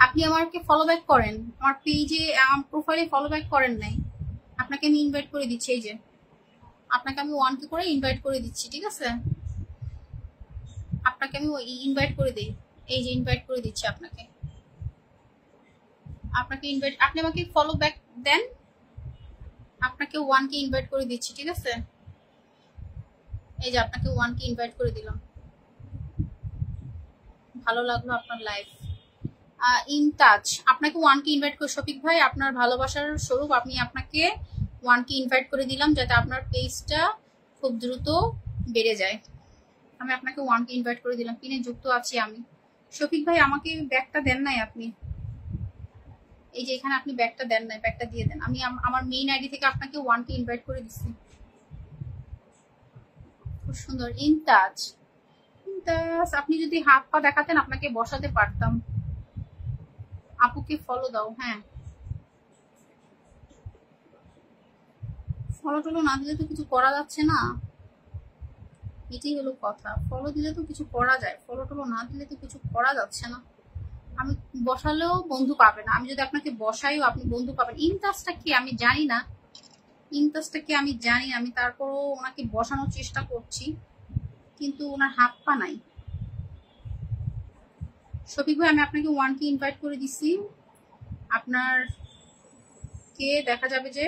আপনি আমাকে ফলো ব্যাক করেন, আমার পেজে আমার প্রোফাইলে ফলো ব্যাক করেন নাই। আপনাকে আমি ইনভাইট করে দিচ্ছি, এই যে আপনাকে আমি 1 কে করে ইনভাইট করে দিচ্ছি, ঠিক আছে? আপনাকে আমি ইনভাইট করে দিই, এই যে ইনভাইট করে দিচ্ছি আপনাকে। আপনাকে ইনভাইট, আপনি আমাকে ফলো ব্যাক দেন, আপনাকে 1 কে ইনভাইট করে দিচ্ছি, ঠিক আছে? এই যে আপনাকে 1 কে ইনভাইট করে দিলাম। ভালো লাগলো আপনার লাইফ। ইন টাচ, আপনাকে 1 কে ইনভাইট করে, শফিক ভাই আপনার ভালোবাসার স্বরূপ আমি আপনাকে 1 কে ইনভাইট করে দিলাম, যাতে আপনার পেজটা খুব দ্রুত বেড়ে যায়। আমি আপনাকে 1 কে ইনভাইট করে দিলাম, পিনে যুক্ত আছি আমি। শফিক ভাই আমাকে ব্যাগটা দেন নাই আপনি, এই যে এখানে আপনি ব্যাগটা দেন নাই, ব্যাগটা দিয়ে দেন। আমি আমার মেইন আইডি থেকে আপনাকে 1 কে ইনভাইট করে দিচ্ছি। খুব সুন্দর, ইন টাচ। আপনি যদি হাত পা দেখাতেন আপনাকে বসাতে পারতাম। আপুকে ফলো দাও। হ্যাঁ, ফলো টলো না দিলে তো কিছু করা যাচ্ছে না, এটাই হলো কথা। ফলো দিলে তো কিছু করা যায়, ফলো টলো না দিলে তো কিছু করা যাচ্ছে না। আমি বসালেও বন্ধু পাবে না, আমি যদি আপনাকে বসাইও আপনি বন্ধু পাবেন। ইনটাচটা কি আমি জানি না, ইনটাচটা কি আমি জানি, আমি তারপরও ওনাকে বসানোর চেষ্টা করছি, কিন্তু ওনার হাত পা নাই। শফিক ভাই আমি আপনাকে 1 কে ইনভাইট করে দিছি, আপনার কে দেখা যাবে যে।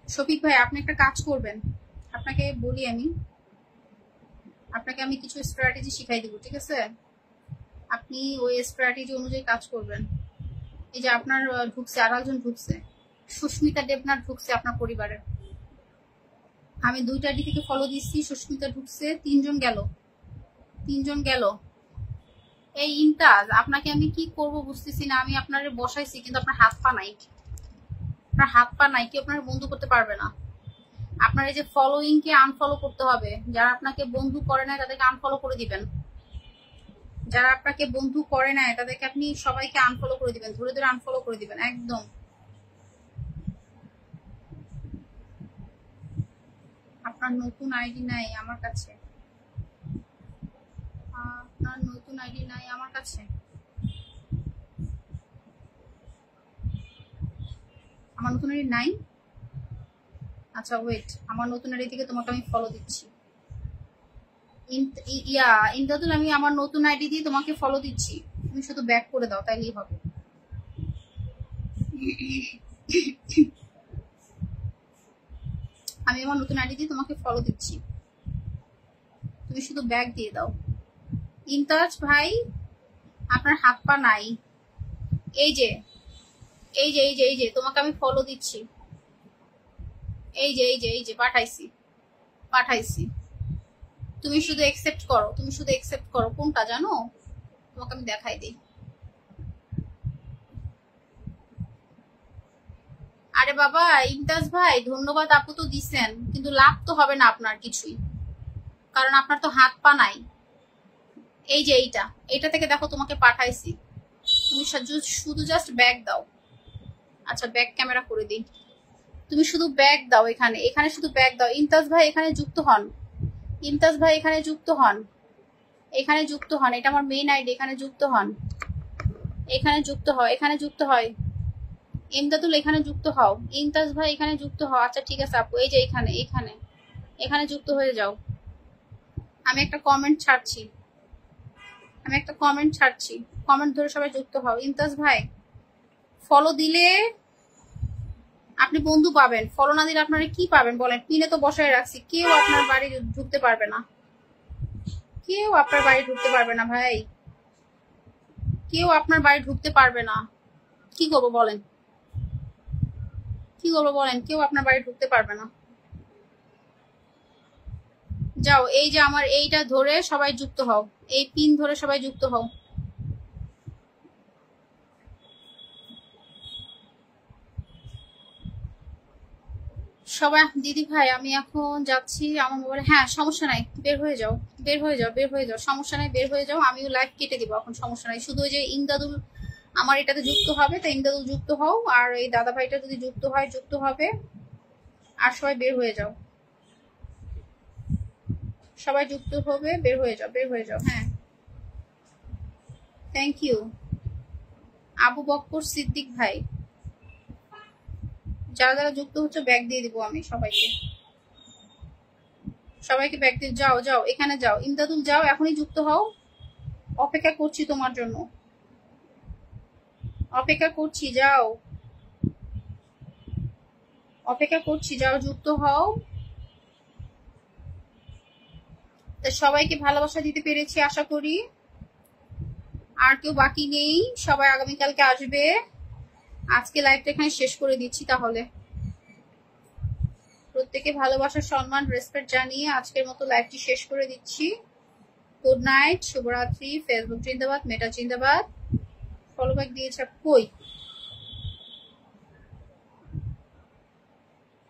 শফিক ভাই আপনি একটা কাজ করবেন, আপনাকে বলি আমি, আপনাকে আমি কিছু স্ট্র্যাটেজি শিখাই দিব, ঠিক আছে? আপনি ওই স্ট্র্যাটেজি অনুযায়ী কাজ করবেন। এই যে আপনার ঢুকছে, আর একজন ঢুকছে, সুস্মিতা দেবনাথ ঢুকছে আপনার পরিবারে। আমি 2টা আইডি থেকে ফলো দিচ্ছি, সুস্মিতা ঢুকছে, 3 জন গেল, 3 জন গেল। এই ইনটাজ আপনাকে আমি কি করব বুঝতেছি না। আমি আপনারে বসাইছি কিন্তু আপনার হাত পা নাই, আপনার হাত পা নাই, কি আপনার বন্ধু করতে পারবে না। আপনার এই যে ফলোইং কে আনফলো করতে হবে, যারা আপনাকে বন্ধু করে না তাদেরকে আনফলো করে দিবেন, যারা আপনাকে বন্ধু করে না তাদেরকে আপনি সবাইকে আনফলো করে দিবেন, ধরে ধরে আনফলো করে দিবেন একদম। আপনার নতুন আইডি নাই আমার কাছে, আপনার নতুন আইডি নাই আমার কাছে। আমার নতুন আইডি নাই, আচ্ছা ওয়েট, আমার নতুন আইডি থেকে তোমাকে আমি ফলো দিচ্ছি। ইমদাদুল আমি আমার নতুন আইডি দিয়ে তোমাকে ফলো দিচ্ছি, তুমি শুধু ব্যাক করে দাও তাইলেই হবে। আমি আমার নতুন আইডি দিয়ে তোমাকে ফলো দিচ্ছি, তুমি শুধু ব্যাক দিয়ে দাও। ইমতাজ ভাই আপনার হাত পা নাই, এই যে এই যে এই যে এই যে তোমাকে আমি ফলো দিচ্ছি, এই যে পাঠাইছি পাঠাইছি। তুমি শুধু একসেপ্ট করো, তুমি শুধু একসেপ্ট করো। কোনটা জানো, তোমাকে আমি দেখাই দিই। আরে বাবা ইমতাজ ভাই ধন্যবাদ, আপু তো দিছেন, কিন্তু লাভ তো হবে না আপনার কিছুই, কারণ আপনার তো হাত পা নাই। এই যে এইটা থেকে দেখো তোমাকে পাঠাইছি, তুমি শুধু জাস্ট ব্যাক দাও। আচ্ছা ব্যাক ক্যামেরা করে দিই, তুমি শুধু ব্যাক দাও, এখানে এখানে শুধু ব্যাক দাও। ইমতাজ ভাই এখানে যুক্ত হন, ইমতাজ ভাই এখানে যুক্ত হন, এখানে যুক্ত হন, এটা আমার মেইন আইডি, এখানে যুক্ত হন, এখানে যুক্ত হয়, এখানে যুক্ত হয়। ইমদাদুল এখানে যুক্ত হও, ইমতাজ ভাই এখানে যুক্ত হও। আচ্ছা ঠিক আছে আপু, এই যে এখানে এখানে এখানে যুক্ত হয়ে যাও। আমি একটা কমেন্ট ছাড়ছি, আমি একটা কমেন্ট ছাড়ছি, কমেন্ট ধরে সবাই যুক্ত হও। ইমতাজ ভাই ফলো দিলে আপনি বন্ধু পাবেন, ফলো না দিলে আপনারা কি পাবেন বলেন? পিনে তো বসায় রাখছি, কেউ আপনার বাড়ি ঢুকতে পারবে না, কেউ আপনার বাড়ি ঢুকতে পারবে না ভাই, কেউ আপনার বাড়ি ঢুকতে পারবে না। কি করবো বলেন, কি করবো বলেন? কেউ আপনার বাড়ি ঢুকতে পারবে না। যাও, এই যে আমার এইটা ধরে সবাই যুক্ত হও, এই পিন ধরে সবাই যুক্ত হও। সবাই দিদি ভাই আমি এখন যাচ্ছি আমার মোবাইলে। হ্যাঁ সমস্যা নাই, বের হয়ে যাও, বের হয়ে যাও, বের হয়ে যাও, সমস্যা নাই, বের হয়ে যাও। আমিও লাইভ কেটে দিব এখন, সমস্যা নাই। শুধু ওই যে ইমদাদুল আমার এটাতে যুক্ত হবে, তো ইমদাদুল যুক্ত হও, আর এই দাদা ভাইটা যদি যুক্ত হয় যুক্ত হবে, আর সবাই বের হয়ে যাও, সবাই যুক্ত হবে, বের হয়ে যাও, বের হয়ে যাও। হ্যাঁ থ্যাংক ইউ আবু বক্কর সিদ্দিক ভাই, যারা যারা যুক্ত হচ্ছে ব্যাগ দিয়ে দিব আমি সবাইকে, সবাইকে ব্যাগ দিয়ে। যাও যাও এখানে যাও, ইমদাদুল যাও, এখনই যুক্ত হও, অপেক্ষা করছি তোমার জন্য, অপেক্ষা করছি, যাও অপেক্ষা করছি, যাও যুক্ত হও। তা সবাইকে ভালোবাসা দিতে পেরেছি আশা করি, আর কেউ বাকি নেই, সবাই আগামীকালকে আসবে। আজকে লাইভটা এখানে শেষ করে দিচ্ছি তাহলে। প্রত্যেকে ভালোবাসা সম্মান রেসপেক্ট জানিয়ে আজকের মতো লাইভটি শেষ করে দিচ্ছি। গুড নাইট, শুভরাত্রি। ফেসবুক জিন্দাবাদ, মেটা জিন্দাবাদ। ফলো ব্যাক দিয়েছে কই?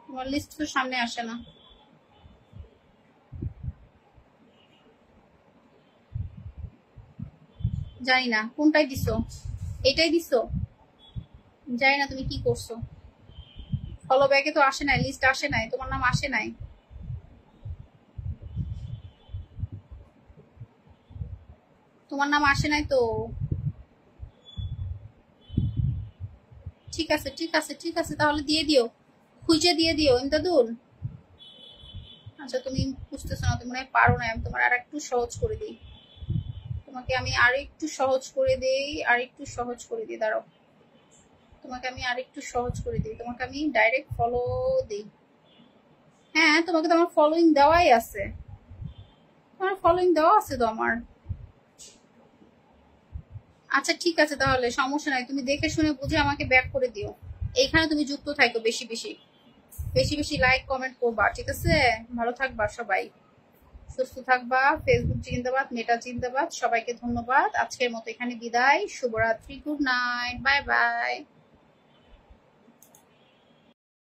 তোমার লিস্ট তো সামনে আসে না। জানি না কোনটাই দিছো, এটাই দিছো, জানি না তুমি কি করছো। ফলো ব্যাকে তো আসে নাই, লিস্ট আসে নাই, তোমার নাম আসে নাই। তোমার নাম আসে নাই তো। ঠিক আছে ঠিক আছে ঠিক আছে, তাহলে দিয়ে দিও, খুঁজে দিয়ে দিও ইমদাদুল। আচ্ছা তুমি বুঝতেছো না, তুমি মনে হয় পারো না, আমি তোমার আর একটু সহজ করে দিই, তোমাকে আমি আর একটু সহজ করে দেই, আর একটু সহজ করে দিই, দাঁড়াও, তোমাকে আমি আর একটু সহজ করে দিই, তোমাকে আমি ডাইরেক্ট ফলো দিই। হ্যাঁ তোমাকে তো আমার ফলোইং দেওয়াই আছে, তোমার ফলোইং দেওয়া আছে তো আমার। আচ্ছা ঠিক আছে তাহলে সমস্যা নাই, তুমি দেখে শুনে বুঝে আমাকে ব্যাক করে দিও। এইখানে তুমি যুক্ত থাকো, বেশি বেশি বেশি বেশি লাইক কমেন্ট করবা, ঠিক আছে? ভালো থাকবা সবাই, সুস্থ থাকবা। ফেসবুক জিন্দাবাদ, মেটা জিন্দাবাদ। সবাইকে ধন্যবাদ, আজকের মতো এখানে বিদায়, শুভরাত্রি, গুড নাইট, বাই বাই।